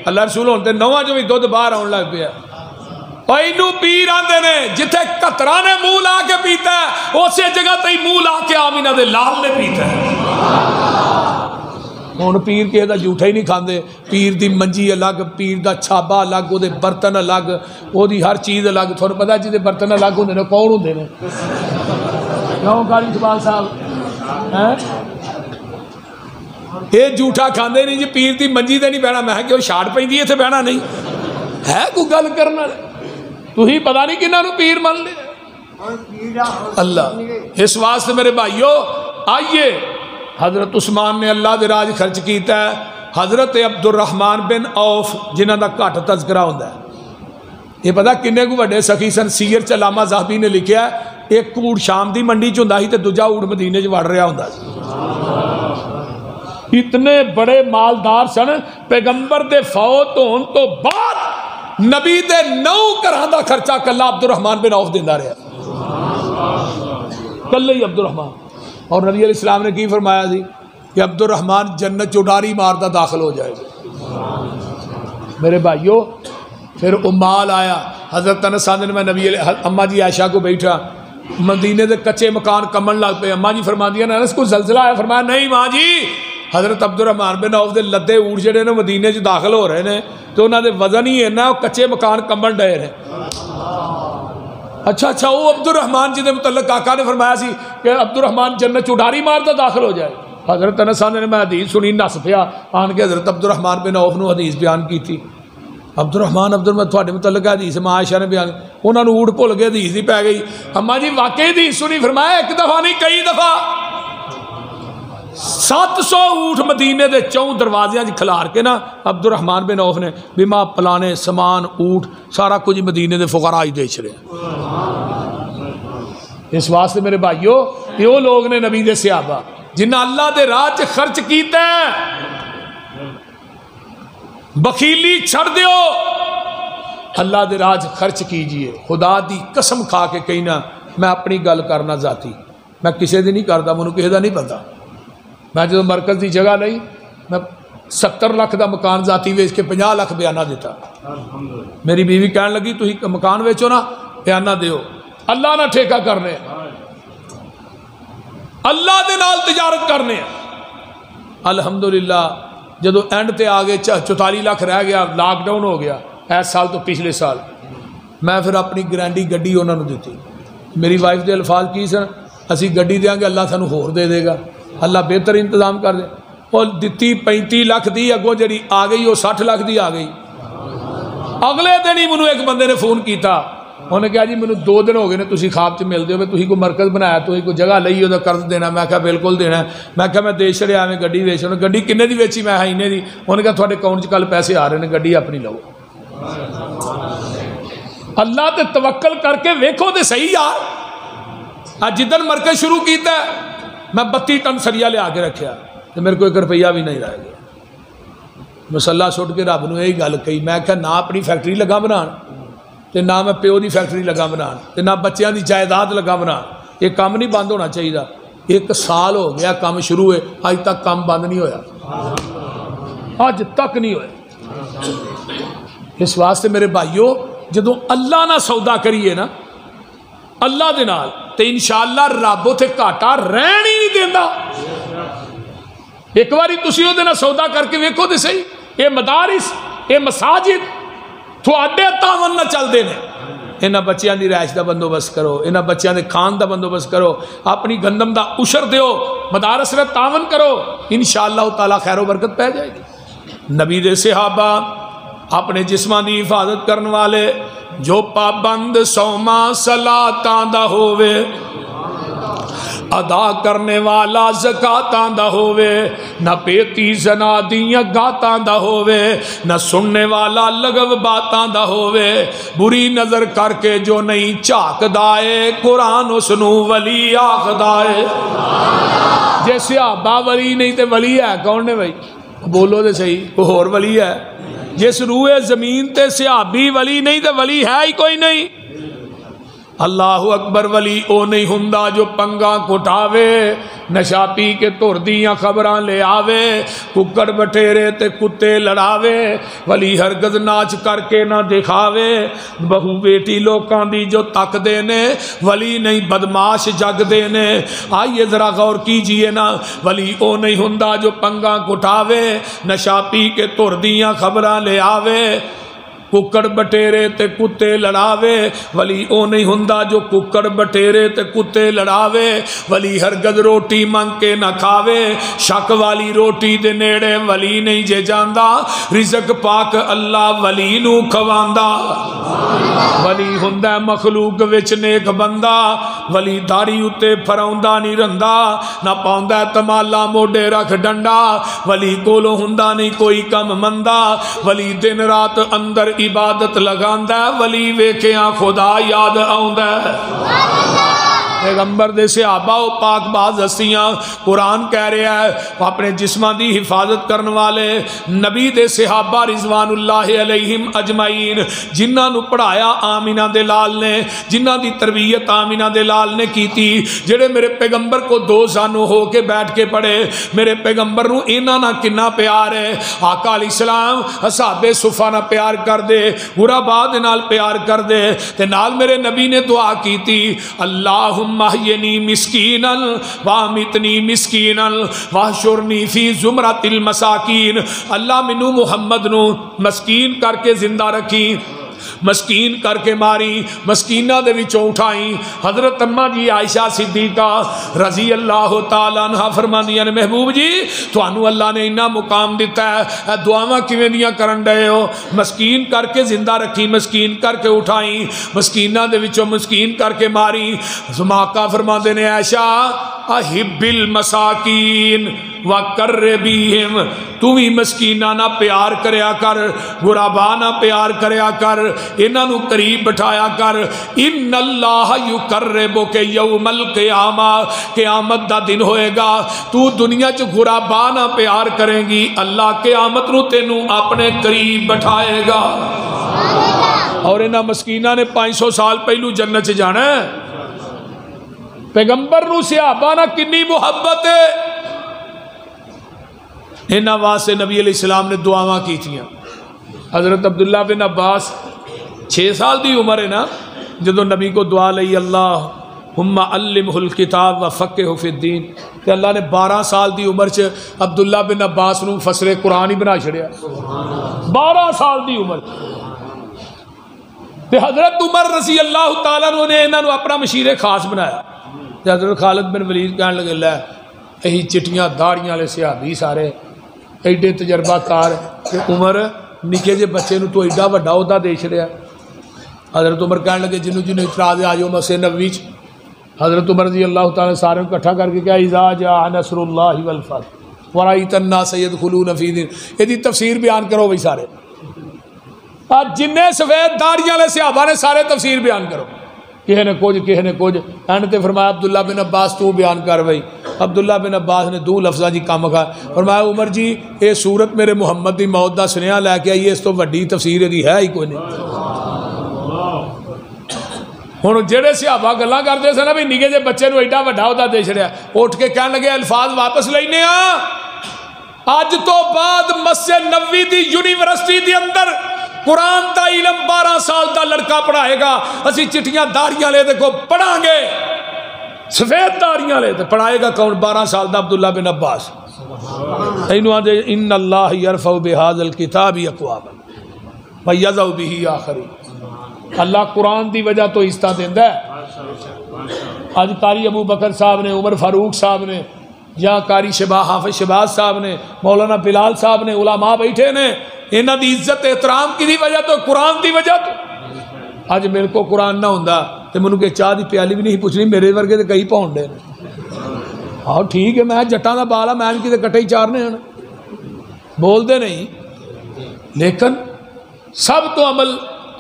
اللہ رسول ہوتے 9 جو بھی دودھ باہر آن لگ پیا اینو پیر آندے نے جتھے قطرہ نے منہ لا کے پیتا ہے اسی جگہ تے منہ لا کے آمینہ دے لال نے پیتا ہے ہن پیر کہے دا جھوٹا ہی نہیں کھاندے پیر دی منجی الگ پیر دا چھابا الگ او دے برتن الگ او دی ہر چیز الگ تھانوں پتہ جے برتن الگ ہوندے نے کون ہوندے نے کیوں قاری اقبال صاحب ہیں یہ جھوٹا کھاندے نہیں جی پیر دی منجی تے نہیں بہنا میں کہ وہ شاٹ پیندی ہے تے بہنا نہیں ہے کوئی گل کرنا تو ہی پتہ نہیں کنہاں نو پیر من لے اللہ اس واسطے میرے بھائیو آئیے حضرت عثمان نے اللہ دے راج خرچ کیتا ہے حضرت عبد الرحمن بن عوف جنہاں دا گھٹ تذکرہ ہوندا ہے یہ پتہ کنے کو بڑے سخی سن سیر چ علامہ ذہبی نے لکھیا ہے ایک اونٹ شام دی منڈی چ ہوندا سی تے دوجا اونٹ مدینے چ وڑ رہا ہوندا سی اتنے بڑے مالدار سن پیغمبر دے فوت ہون تو بعد نبی دے 9 گھراں دا خرچہ کلا عبد الرحمن بن عوف دیندا رہا کلے ہی عبد الرحمن اور نبی علیہ السلام نے کی فرمایا سی کہ عبد الرحمن جنت چوڈاری ماردا داخل ہو جائے گا میرے بھائیو پھر مال آیا حضرت انس نے میں نبی اماں جی عائشہ کو بیٹھا مدینے دے کچے مکان کمن لگ پے اماں جی فرماندیاں نے انس کو زلزلہ آیا فرمایا نہیں ماں جی حضرت عبد الرحمن بن عوف دے لدے اونٹ جڑے نے مدینے چ داخل ہو رہے ہیں تو انہاں دے وزن ہی اینا کچے مکان کمن ڈے نے اچھا وہ عبد الرحمن جی دے متعلق آقا نے فرمایا سی کہ عبد الرحمن جنت چوڈاری ماردا داخل ہو جائے حضرت انس نے میں حدیث سنی نس پیا آن کے حضرت عبد الرحمن بن عوف نو حدیث بیان کی تھی عبد الرحمن تھوڑے متعلق حدیث ماں عائشہ نے بیان انہوں نے اونٹ بھول کے حدیث ہی پی گئی اماں جی واقعی حدیث سنی فرمایا ایک دفعہ نہیں کئی دفعہ 700 اونٹ مدینے دے 4 دروازیاں کھلار کے نا عبد الرحمن بن عوف نے بیما پلانے سامان اونٹ سارا کچھ مدینے دے فقراء دے چھڑے اس واسطے میرے بھائیو یہ وہ لوگ نے نبی دے صحابہ جنہاں اللہ دے راہ چ خرچ کیتا ہے بخیلی چھڑ دیو اللہ دے راہ چ خرچ کیجئے خدا دی قسم کھا کے کہنا میں اپنی گل کرنا ذاتی میں کسی دی نہیں کردا مینوں کسی دا نہیں پتا میں جو مرکز دی جگہ نہیں میں 70 لاکھ دا مکان ذاتی ویچ کے 50 لاکھ بیانہ دیتا میری بیوی کہنے لگی تو ہی مکان ویچو نا بیانہ دیو اللہ نہ ٹھیکہ کرنے اللہ دے نال تجارت کرنے الحمدللہ جدو اینڈ تے آگے 44 لاکھ رہ گیا لاک ڈاؤن ہو گیا ایس سال تو پچھلے سال میں پھر اپنی گرینڈی گڈی انہوں نے دیتی میری وائف دے الفاظ کی سن اسی گڈی دیاں گے اللہ سانو ہور دے دے گا اللہ بہتر انتظام کر دے اور دیتی 35 لاکھ دی اگوں جڑی آ گئی وہ 60 لاکھ دی آ گئی اگلے دن ہی مینوں ایک بندے نے فون کیتا انہوں نے کہا جی مینوں 2 دن ہو گئے نے تسی خواب چ ملدے ہو تسی کوئی مرکز بنایا تسی کوئی جگہ لئی او قرض دینا میں کہا بالکل دینا ہے میں کہا میں دے چھڑیا میں گڈی ویچ انہوں گڈی کنے دی ویچی میں اینے دی انہوں نے کہا تھوڑے اکاؤنٹ چ کل پیسے آ رہے ہیں گڈی اپنی لو اللہ تے توکل کر کے ویکھو تے صحیح یار جدن مرکز شروع کیتا ہے میں 32 ٹن سریا لے کے رکھیا تو میرے کو 1 روپیہ بھی نہیں رہ گیا مسلح سٹ کے رب نے یہی گل کہی میں کہا نہ اپنی فیکٹری لگا بنان تے نہ میں پیو دی فیکٹری لگا بنان تے نہ بچیاں دی جائیداد لگا بنان یہ کام نہیں بند ہونا چاہیے 1 سال ہو گیا کام شروع ہوئے اج تک کام بند نہیں ہویا اج تک نہیں ہویا اس واسطے میرے بھائیو جدوں اللہ نہ سودا کریے نا اللہ دے نال تے انشاءاللہ رب اوتھے گھاٹا رہن ہی نہیں دیندا ایک باری تسی او دے نال سودا کر کے ویکھو تے صحیح یہ مدارس یہ مساجد تھوڑے تعاون نہ چلتے ہیں انہاں بچیاں دی رہائش دا بندوبست کرو انہاں بچیاں دے کھان دا بندوبست کرو اپنی گندم دا عشر دیو مدارس میں تعاون کرو انشاءاللہ تعالی خیر و برکت پہ جائے گی نبی دے صحابہ اپنے جسمانی دی حفاظت کرنے والے جو پابند سوما صلاتاں دا ہووے ادا کرنے والا زکاتاں دا ہووے نہ پیتی زنا دیاں گاتاں دا ہووے نہ سننے والا لغو باتاں دا ہووے بری نظر کر کے جو نہیں چاک دائے قرآن اس نو ولی آخ دائے جیسے آبا ولی نہیں تے ولی ہے کون نے بھائی بولو دے صحیح کوئی اور ولی ہے جس روئے زمین تے صحابی ولی نہیں تے ولی ہے ہی کوئی نہیں اللہ اکبر ولی او نہیں ہندا جو پنگا کٹاوے نشا پی کے تر دیاں خبراں لے آوے ککڑ بٹھیرے تے کتے لڑاوے ولی ہرگز ناچ کر کے نہ دکھاوے بہو بیٹی لوکاں دی جو تک دینے ولی نہیں بدماش جگ دینے آئیے ذرا غور کیجئے نا ولی او نہیں ہندا جو پنگاں کٹاوے نشا پی کے تر دیاں خبراں لے آوے ککڑ بٹیرے تے کتے لڑاوے ولی او نہیں ہندا جو ککڑ بٹیرے تے کتے لڑاوے ولی ہرگز روٹی منگ کے نہ کھاوے شک والی روٹی دے نیڑے ولی نہیں جے جاندا رزق پاک اللہ ولی نو کھواندا ولی ہندا مخلوق وچ نیک بندہ ولی داڑھی اتے پھراوندا نہیں رہندا نہ پاوندا تمالا موڈے رکھ ڈنڈا ولی کولو ہندا نہیں کوئی کم مندا ولی دن رات اندر عبادت لگاندا ولی ویکھیاں خدا یاد آوندا پیغمبر دے صحابہ و پاک باز ہستیاں قرآن کہہ رہا ہے اپنے جسماں دی حفاظت کرن والے نبی دے صحابہ رضوان اللہ علیہم اجمعین جنہاں نو پڑھایا آمینہ دے لال نے جنہاں دی تربیت آمینہ دے لال نے کی تھی جڑے میرے پیغمبر کو دو زانو ہو کے بیٹھ کے پڑھے میرے پیغمبر نو اینا نہ کنا پیار ہے آقا علیہ السلام اصحاب صفہ نہ پیار کر دے غرباء دے نال پیار کر دے تے نال میرے نبی نے دعا کی تھی اللہم احینی مسکینا وامتنی مسکینا واحشرنی فی زمرۃ المساکین اللہ منو محمد نو مسکین کر کے زندہ رکھی مسکین کر کے ماری مسکینہ دے وچوں اٹھائیں حضرت اماں جی عائشہ صدیقہ رضی اللہ تعالیٰ عنہ فرماندیاں نے محبوب جی تانوں اللہ نے اتنا مقام دیتا ہے دعاواں کیویں دیاں کرن ڈے ہو مسکین کر کے زندہ رکھی مسکین کر کے اٹھائیں مسکینہ دے وچوں مسکین کر کے ماری آقا فرماندے نے عائشہ احب المساکین وقربیہم تو بھی مسکینہ نہ پیار کریا کر غرباء نہ پیار کریا کر انہاں نو قریب بٹھایا کر ان اللہ یقربک یوم القیامہ قیامت دا دن ہوئے گا تو دنیا چ غرباء نہ پیار کریں گی اللہ قیامت نو تینوں اپنے قریب بٹھائے گا اور انہاں مسکینہ نے 500 سال پہلو جنت چ جانا ہے پیغمبر نو صحابہ نہ کنی محبت ہے انہاں واسطے نبی علیہ السلام نے دعاواں کی تھیاں حضرت عبداللہ بن عباس 6 سال دی عمر ہے نا جدو نبی کو دعا لئی اللہم علمہ الکتاب وفقہہ فی الدین کہ اللہ نے 12 سال دی عمر چ عبداللہ بن عباس نو فسر قرآن ہی بنا چھڑیا 12 سال دی عمر تے حضرت عمر رضی اللہ تعالیٰ نے انہاں نو اپنا مشیر خاص بنایا تے حضرت خالد بن ولید کہنے لگے لے یہی چٹیاں داڑیاں والے صحابی سارے ایڈے تجربہ کار کہ عمر نکے جے بچے نو تو ایڈا وڈا عہدہ دے چھڑیا حضرت عمر کہنے لگے جنوں جنوں اعتراض آ جاؤ مسجد نبوی چ حضرت عمر رضی اللہ تعالیٰ سارے کو اکٹھا کر کے کہا اذا جاء نصر اللہ والفتح ورأیت الناس یدخلون فی دین یہ تفسیر بیان کرو بھائی سارے آج جنہیں سفید داڑیاں والے صحابہ نے سارے تفسیر بیان کرو کہے نے کچھ اینڈ تے فرمایا عبداللہ بن عباس تو بیان کر بھائی عبداللہ بن عباس نے 2 لفظاں جی کام کھا فرمایا عمر جی اے صورت میرے محمد دی موت دا سنیا لے کے آئی اس تو وڈی تفسیر دی ہے ہی کوئی نہیں ہن جڑے صحابہ گلاں کردے سن بھی نگے جے بچے نو ایڈا وڈا عہدہ دے چھڑیا اٹھ کے کہن لگے الفاظ واپس لینے اج تو بعد مسجد نبوی دی یونیورسٹی دی اندر قرآن دا علم 12 سال دا لڑکا پڑھائے گا اسی چٹیاں داڑیاں لے دیکھو پڑھاں گے سفید داڑیاں لے تے پڑھائے گا کون 12 سال دا عبداللہ بن عباس اینو آدھے ان اللہ یرفع بہذا الکتاب اقواما ویضع به آخرین اللہ قرآن دی وجہ تو عزت دیندا ہے آج قاری ابو بکر صاحب نے عمر فاروق صاحب نے یا قاری حافظ شہباز صاحب نے مولانا بلال صاحب نے علماء بیٹھے نے انہاں دی عزت احترام کی دی وجہ تو قرآن دی وجہ تو اج میرے کو قرآن نہ ہوندا تے مینوں کہ چاہ دی پیالی بھی نہیں پوچھنی میرے ورگے تے کئی پاؤں ڈے ہاں ٹھیک ہے میں جٹاں دا بال آ میں کتے کٹے ہی چارنے ہیں بول دے نہیں لیکن سب تو عمل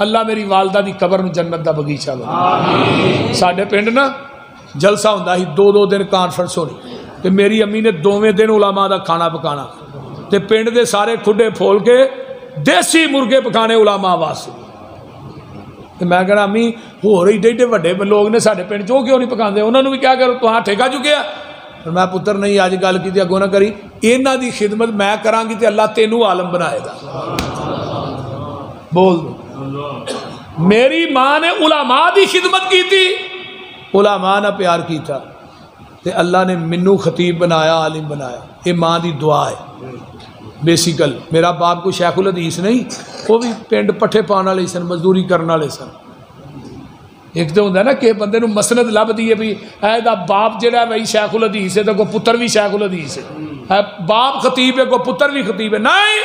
اللہ میری والدہ دی قبر نو جنت دا بغیچہ بنا ساڈے پنڈ نا جلسہ ہوندا ہی 2 دن کانفرنس ہونی تے میری امی نے 2ویں دن علماء دا کھانا پکانا تے پنڈ دے سارے کھڈے پھول کے دیسی مرغے پکانے علماء واسطے تے میں کہنا امی ہو رہی ڈیڈے وڈے لوگ نے ساڈے پنڈ چوں کیوں نہیں پکاندے انہاں نوں بھی کیا کرو تہاں ٹھیکا چکیا میں پتر نہیں اج گل کی اگوں نہ کری، انہاں دی خدمت میں کراں گی تے اللہ تینوں عالم بنائے گا. بول دو میری ماں نے علماء دی خدمت کی تھی، علماء نہ پیار کیتا تے اللہ نے منو خطیب بنایا، عالم بنایا. یہ ماں دی دعا ہے بیسیکل. میرا باپ کو شیخ الحدیث نہیں، وہ بھی پنڈ پٹھے پان والے سن، مزدوری کرنے والے سن. ایک تو ہوتا نا کہ بندے نو مسند لب دی ہے بھی اے دا باپ جڑا ہے بھائی شیخ الحدیث ہے تو کوئی پتر بھی شیخ الحدیث ہے، باپ خطیب ہے کوئی پتر بھی خطیب ہے. نہیں،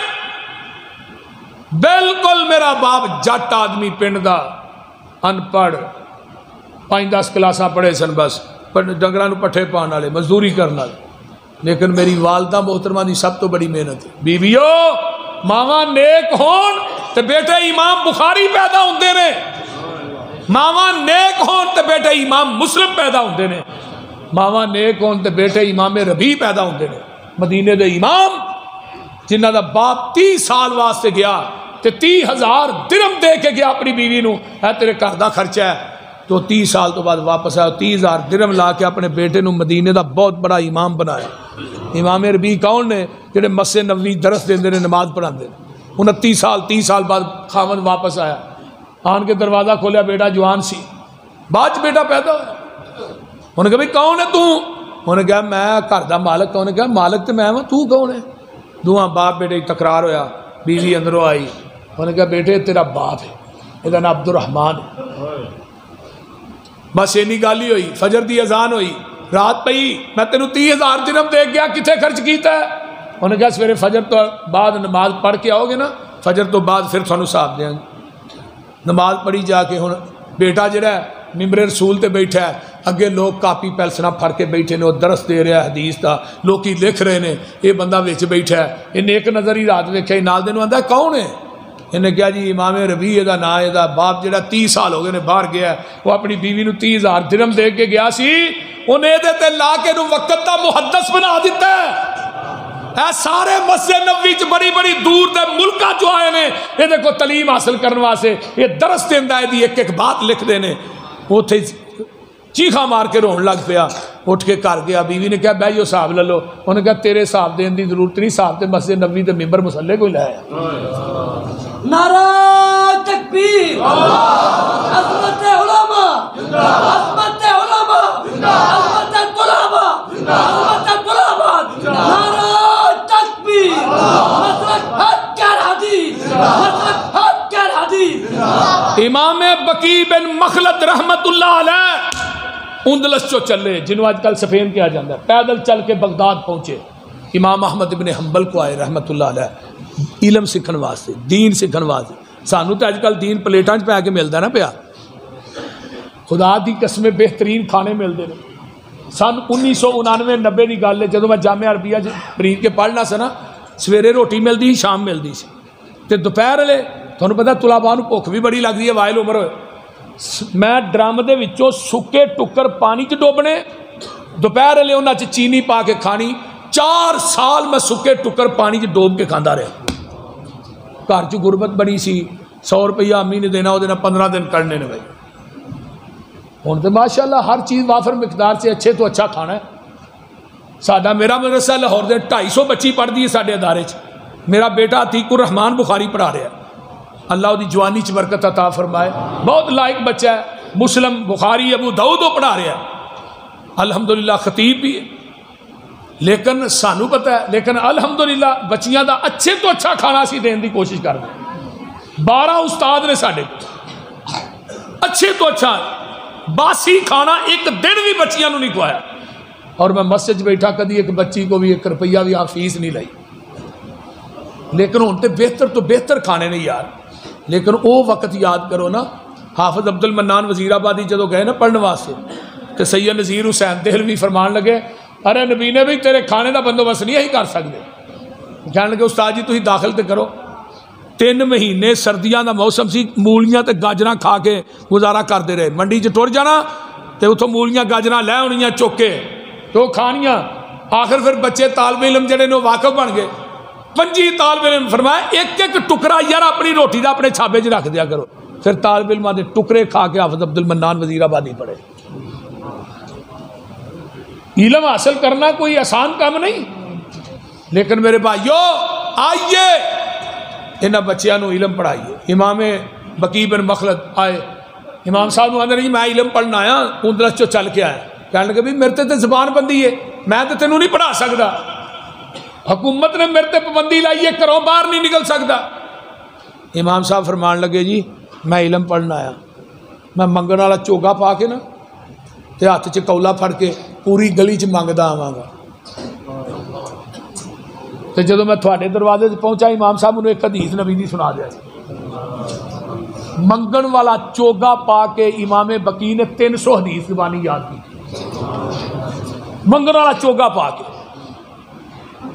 بالکل میرا باپ جٹ آدمی پنڈ دا ان پڑھ 5-10 کلاساں پڑھے سن، بس ڈنگراں نو پٹھے پان والے مزدوری کرنے والے. لیکن میری والدہ محترمہ دی سب تو بڑی محنت ہے. بیویو ماواں نیک ہون تے بیٹے امام بخاری پیدا ہوندے نے، ماواں نیک ہون تے بیٹے امام مسلم پیدا ہوندے نے، ماواں نیک ہون تے بیٹے امام ربیع پیدا ہوندے نے. مدینے دے امام جنہ دا باپ 30 سال واسطے گیا تے 30,000 درہم دے کے گیا اپنی بیوی نو، اے تیرے گھر دا خرچہ ہے، تو 30 سال تو بعد واپس آیا 30,000 درہم لا کے اپنے بیٹے نو مدینے دا بہت بڑا امام بنایا. امام ربیع کون نے؟ جڑے مسجد نبوی درس دیندے نے، نماز پڑھاندے نے. 29 سال بعد خاوند واپس آیا، آن کے دروازہ کھولیا، بیٹا جوان سی، بعد بیٹا پیدا ہوا. انہوں نے کہا بھئی کون ہے تو؟ انہوں نے کہا میں گھر دا مالک. انہوں نے کہا مالک تو میں ہوں، تو کون ہے؟ دوہاں باپ بیٹے تکرار ہویا، بیوی اندروں آئی. انہوں نے کہا بیٹے تیرا باپ ہے، یہ نام عبد الرحمان ہے. بس اینی گل ہی ہوئی. فجر دی اذان ہوئی، رات پئی، میں تینوں 30,000 درہم دے گیا، کتنے خرچ کیتا ہے؟ انہوں نے کہا سویرے فجر تو بعد نماز پڑھ کے آؤ گے نا، فجر تو بعد پھر تھانوں حساب دیاں گے. نماز پڑھی جا کے ہن بیٹا جڑا ہے ممبر رسول تے بیٹھا ہے، اگے لوگ کاپی پینسلاں پھڑ کے بیٹھے نے، وہ درس دے رہا ہے حدیث دا، لوکی لکھ رہے نے، یہ بندہ وچ بیٹھا ہے. انہیں ایک نظر ہی رات ویکھیا، نال دے نوں آندا کون ہے؟ انہیں کہا جی امام ربیع دا نام ہے، دا باپ جڑا 30 سال ہو گئے نے باہر گیا ہے، وہ اپنی بیوی نو 30,000 درہم دے کے گیا سی، انہیں دے تے لا کے نو وقت دا محدث بنا دیتا ہے. اے سارے مسجد نبوی چ بڑی بڑی دور دے ملکاں جو آئے نے، یہ دیکھو تعلیم حاصل کرنے واسطے یہ درس دیندا ہے، دی ایک ایک بات لکھ دینے. اوتھے چیخا مار کے رون لگ پیا، اٹھ کے گھر گیا. بیوی نے کہا بھائی حساب لے لو. انہوں نے کہا تیرے حساب دین دی ضرورت نہیں، حساب تے مسجد نبوی تے ممبر مصلی کو لایا. نعرہ تکبیر، عظمت علماء، عظمت علماء، عظمت طلباء، عظمت طلباء، نعرہ تکبیر، مسلک حق کر حدیث، مسلک حق کر حدیث. امام بقی بن مخلد رحمت اللہ علیہ اندلس چو چلے، جنہوں آج کل سفین کیا جاندہ ہے، پیدل چل کے بغداد پہنچے. امام احمد ابن حنبل کو آئے رحمت اللہ علیہ، علم سکھن واسطے، دین سکھن واسطے. سانو تو اج کل دین پلیٹاں پہ آ کے ملتا نا پیا. خدا دی قسمیں بہترین کھانے ملتے ہیں. سن 1999-90 کی گل ہے، جدوں میں جامعہ عربیہ خرید کے پڑھنا سا نا، سویرے روٹی ملتی، شام ملتی سی، تے دوپہر والے تھانوں پتہ طلباء نوں بھوک بھی بڑی لگتی ہے، وائل عمر ہوئے. میں ڈرم دے وچوں سکے ٹکر پانی چ ڈوبنے، دوپہر والے انہاں چ چینی پا کے کھانی. 4 سال میں سکے ٹکر پانی چ ڈوب کے کھانا رہا. گھر چ غربت بڑی سی، 100 روپیہ امی نے دینا، وہ 15 دن کرنے نے. بھائی ہوں تو ماشاء اللہ ہر چیز وافر مقدار سے اچھے تو اچھا کھانا ہے. ساڈا میرا مدرسہ لاہور دے 250 بچی پڑھتی ہے سارے ادارے چ. میرا بیٹا عتیق الرحمان بخاری پڑھا رہا ہے، اللہ دی جوانی چ برکت عطا فرمائے. بہت لائق بچہ ہے. مسلم بخاری ابو داؤد وہ پڑھا رہا ہے، الحمدللہ خطیب بھی ہے. لیکن سانو پتہ ہے، لیکن الحمدللہ بچیاں دا اچھے تو اچھا کھانا سی دین دی کوشش کر دیں. 12 استاد نے ساڈے اچھے تو اچھا باسی کھانا ایک دن بھی بچیاں نو نہیں کھوایا. اور میں مسجد بیٹھا کدی ایک بچی کو بھی 1 روپیہ بھی فیس نہیں لائی. لیکن ہوں تو بہتر کھانے نہیں یار. لیکن وہ وقت یاد کرو نا، حافظ عبد المنان وزیر آبادی جدو گئے نا پڑھنے واسطے، تو سید نذیر حسین دہلوی فرمان لگے ارے نبی نے بھی تیرے کھانے دا بندوبست نہیں ہی کر سکتے. کہنے لگے استاد جی تھی داخل تے کرو. 3 مہینے سردیاں دا موسم سی، مولیاں تے گاجراں کھا کے گزارا کرتے رہے. منڈی چ ٹر جانا تے اتوں مولیاں گاجراں لے آنیاں چک کے تو کھانیاں. آخر پھر بچے طالب علم جڑے نے واقف بن گئے. 25 طالب علم فرمایا ایک ایک ٹکڑا یار اپنی روٹی دا اپنے چھابے چ رکھ دیا کرو. پھر طالب علماں دے ٹکڑے کھا کے حافظ عبد المنان وزیر آبادی پڑے. علم حاصل کرنا کوئی آسان کام نہیں، لیکن میرے بھائیو آئیے انہاں بچیاں نو علم پڑھائیے۔ امام بقی بن مخلد آئے، امام صاحب نو آندے نہیں میں علم پڑھنا آیا، اندرس چو چل کے آیا، کہنے لگے بھی میرے تے زبان بندی ہے، میں تے تینوں نہیں پڑھا سکتا، حکومت نے میرے تے پابندی لائی ہے، گھروں باہر نہیں نکل سکتا۔ امام صاحب فرمان لگے جی میں علم پڑھنا آیا، میں منگن والا چوگا پا کے نا تے ہاتھ چ کولا پھڑ کے پوری گلی چ منگدا آواں گا، تے جدوں میں تھوڑے دروازے تے پہنچا امام صاحب نے ایک حدیث نبی دی سنا دیا، منگن والا چوگا پا کے امام بقی نے 300 حدیث زبانی یاد کی، منگن والا چوگا پا کے۔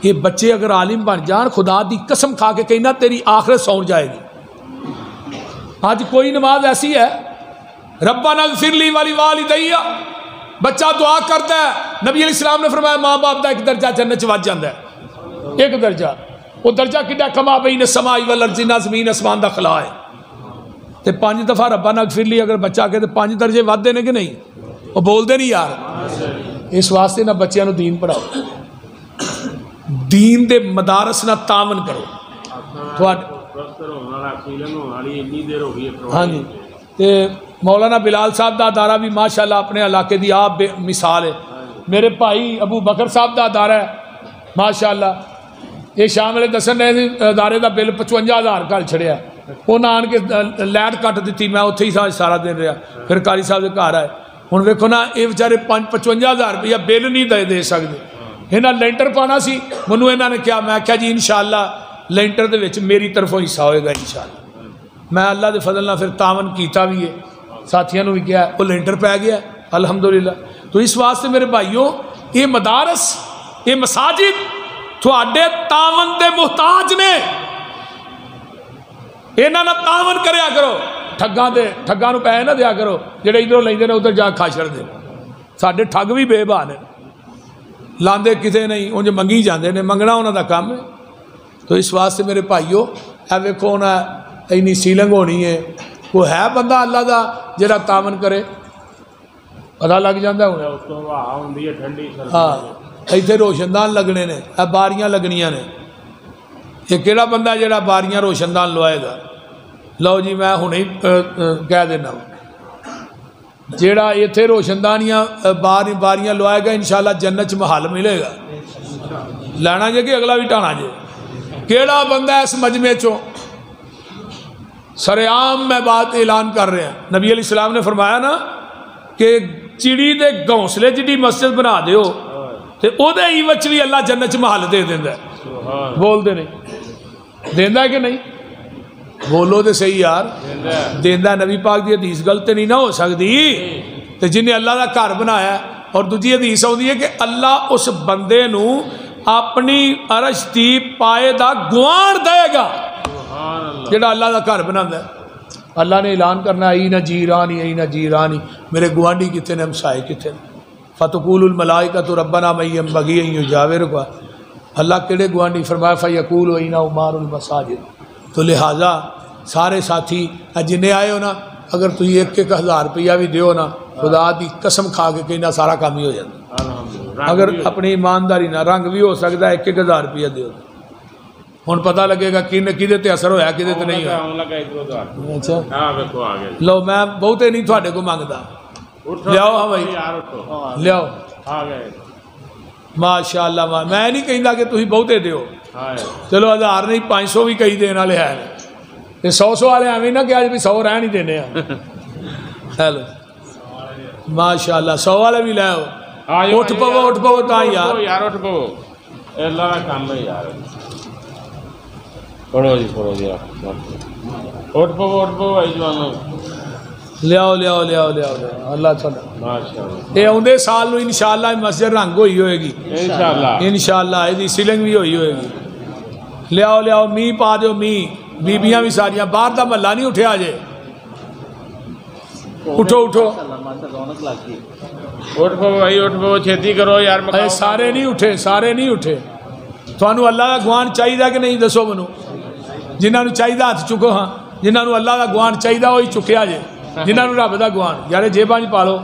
یہ بچے اگر عالم بن جان خدا دی قسم کھا کے کہنا تیری آخرت سون جائے گی۔ آج کوئی نماز ایسی ہے ربنا اغفر لی ولی والدیہ، بچہ دعا کرتا ہے، نبی علیہ السلام نے فرمایا ماں باپ دا ایک درجہ جنت چ وج جاندا ہے، ایک درجہ، وہ درجہ کڈا کما بین السماء والارض، زمین آسمان دا خلا ہے، تے 5 دفعہ ربنا اغفر لی اگر بچہ کہے تے 5 درجے ودے نے کہ نہیں؟ وہ بول دے نہیں یار۔ اس واسطے نہ بچیاں نو دین پڑھاؤ، دین دے مدارس نہ تعاون کرو۔ ہاں جی، تے مولانا بلال صاحب دا ادارہ بھی ماشاءاللہ اپنے علاقے دی آپ بے مثال ہے، میرے بھائی ابو بکر صاحب دا ادارہ ہے ماشاءاللہ، یہ شام والے دسن رہے ادارے دا بل 55,000 گل چھڑیا، انہیں آن کے لائٹ کٹ دیتی، میں اتنے ہی سارا دن رہا، پھر قاری صاحب کے گھر آئے، ہوں ویکو نا یہ بیچارے 55,000 روپیہ بل نہیں دے سکتے، انہیں لینٹر پانا سی، منو انہوں نے کیا، میں کیا جی انشاءاللہ لینٹر دے وچ میری طرفوں حصہ ہوئے گا انشاءاللہ، میں اللہ دے فضل نہ پھر تعاون کیتا بھی ہے، ساتھیاں نو بھی کیا ہے، وہ لینٹر پہ گیا ہے الحمدللہ۔ تو اس واسطے میرے بھائیوں یہ مدارس یہ مساجد تھوڑے تعاون دے محتاج نے، انہاں نہ تعاون کریا کرو، ٹھگاں نو پیسے نہ دیا کرو جڑے ادھروں لیندے نے ادھر جا کھا چھڑدے، ساڈے ٹھگ بھی بے بہا نے، لاندے کتے نہیں، انج منگی جاندے نے، منگنا انہاں دا کام ہے۔ تو اس واسطے میرے بھائیو اے ویکھو نا اینی سیلنگ ہونی ہے، کوئی ہے بندہ اللہ دا جڑا تعاون کرے، پتہ لگ جاندا ہوں۔ ہاں ایتھے روشن دان لگنے نے، اے باریاں لگنیاں نے، یہ کیڑا بندہ جڑا باریاں روشن دان لوائے گا؟ لو جی میں ہنے ہی کہہ دینا، جیڑا ایتھے روشن دانیاں باریاں لوائے گا انشاءاللہ جنت چ محل ملے گا، لینا جے کہ اگلا بھی ٹانا جے۔ کیڑا بندہ اس مجمع چوں سر عام میں بات اعلان کر رہے ہیں، نبی علیہ السلام نے فرمایا نا کہ چڑی دے گھونسلے جڑی مسجد بنا دیو تے او دے ہی وچ بھی اللہ جنت چ محل دے دیندا ہے، بول دے نہیں دیندا ہے کہ نہیں؟ بولو تے صحیح یار، دیندا نبی پاک دی حدیث غلط نہیں نہ ہو سکتی، تے جن نے اللہ دا گھر بنایا ہے۔ اور دوسری حدیث آتی ہے کہ اللہ اس بندے نو اپنی عرش دی پائے دا گوان دے گا جڑا اللہ دا گھر بناتا ہے۔ اللہ نے اعلان کرنا ای نہ جیرانی ای نہ جیرانی، میرے گوانڈی کتنے نے، ہمسائے کتنے نے، فتقول الملائکۃ ربنا من ينبغي ان يجاورك، اللہ کیڑے گوانڈی؟ فرمایا فیقول اینا عمار المساجد۔ تو لہٰذا سارے ساتھی جن آئے ہو نا، اگر تھی 1,000 روپیہ بھی دیو نا، خدا دی قسم کھا کے کہنا سارا کام ہی ہو جاتا، اگر اپنی ایمانداری نہ رنگ بھی ہو سکتا ہے 1,000 روپیہ دیو، ہوں پتہ لگے گا کدے تے اثر ہویا کدے تے نہیں ہوا۔ اچھا لو میں بہتے نہیں تھوڑے کو منگتا، لیاؤ ہاں بھائی لیاؤ، ماشاء اللہ میں نہیں کہندا کہ تھی بہتے دیو، چلو 1000 نہیں 500 بھی کئی دن والے ہیں، یہ 100 والے ایویں نہ کہ بھی 100 رہ نہیں دینے ہیں۔ چلو ماشاء اللہ 100 والے بھی لے آؤ، اٹھ پو تا یار اٹھ پو، اللہ کا کام ہے یار، پڑھو جی اٹھ پو بھائی جوانو، لیاؤ اللہ تعالیٰ یہ آدھے سال نو انشاءاللہ مسجد رنگ ہوئی ہوئے گی انشاءاللہ، یہ سیلنگ بھی ہوئی ہوئے گی۔ لیاؤ می پا دیو، می بیبیاں بھی ساریاں، باہر دا محلہ نہیں اٹھیا جے، اٹھو اٹھ پو بھائی اٹھ پو، چھیتی کرو یار، سارے نہیں اٹھے، تھانو اللہ دا گوان چاہیے کہ نہیں دسو منو؟ جنہاں نو چاہیے ہاتھ چکو، ہاں جنہاں نو اللہ دا گوان چاہیے وہی چکیا جے، جنہاں نو رب دا گوان یار جیباں چ پا لو،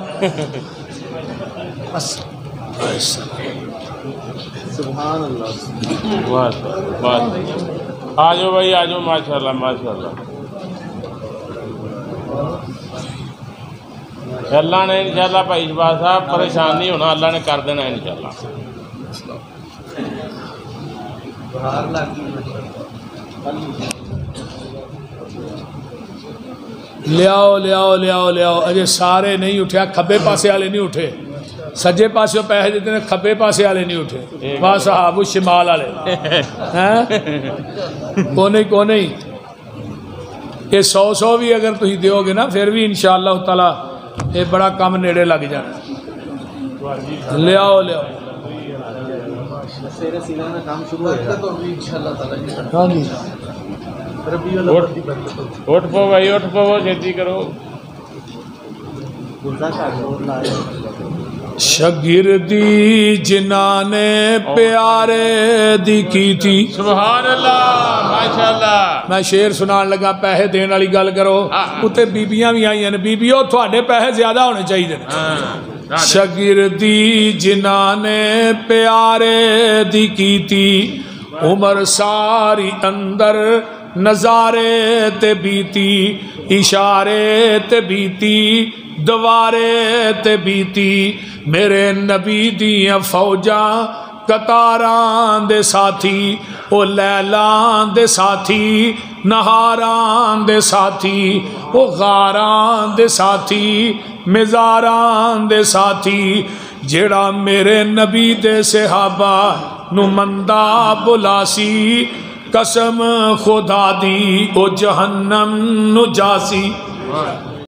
سبحان اللہ. بس بس آ جاؤ بھائی آ جاؤ ماشاءاللہ ماشاءاللہ. اللہ نے انشاءاللہ بھائی شباز صاحب پریشان نہیں ہونا، اللہ نے کر دینا انشاءاللہ. لیاؤ لیاؤ لیاؤ لیاؤ. اجے سارے نہیں اٹھیا، کھبے پاسے والے نہیں اٹھے، سجے پاسے پیسے دیتے ہیں، کھبے پاسے والے نہیں اٹھے. بس صحاب شمال والے کو نہیں. یہ 100 بھی اگر تھی دیو گے نا پھر بھی انشاءاللہ تعالی یہ بڑا کم نیڑے لگ جانا. لیاؤ لیاؤ. ہاں جی اٹھ پو بھائی اٹھ پو چھتی کرو. شگردی جنہاں نے پیارے دی کی تھی. سبحان اللہ ماشاءاللہ. میں شعر سنان لگا، پیسے دین والی گل کرو. اتنے بیبیاں بھی آئی ہیں، بیبیوں تھوڑے پیسے زیادہ ہونے چاہیے. شگردی جنہاں نے پیارے دی کی تھی، عمر ساری اندر نظارے تے بیتی، اشارے تے بیتی، دوارے تے بیتی. میرے نبی دیاں فوجاں قطاراں دے ساتھی، او لیلاں دے ساتھی، نہاراں دے ساتھی، او غاراں دے ساتھی، مزاراں دے ساتھی. جیڑا میرے نبی دے صحابہ نو مندہ بلاسی، قسم خدا دی او جہنم نو جاسی.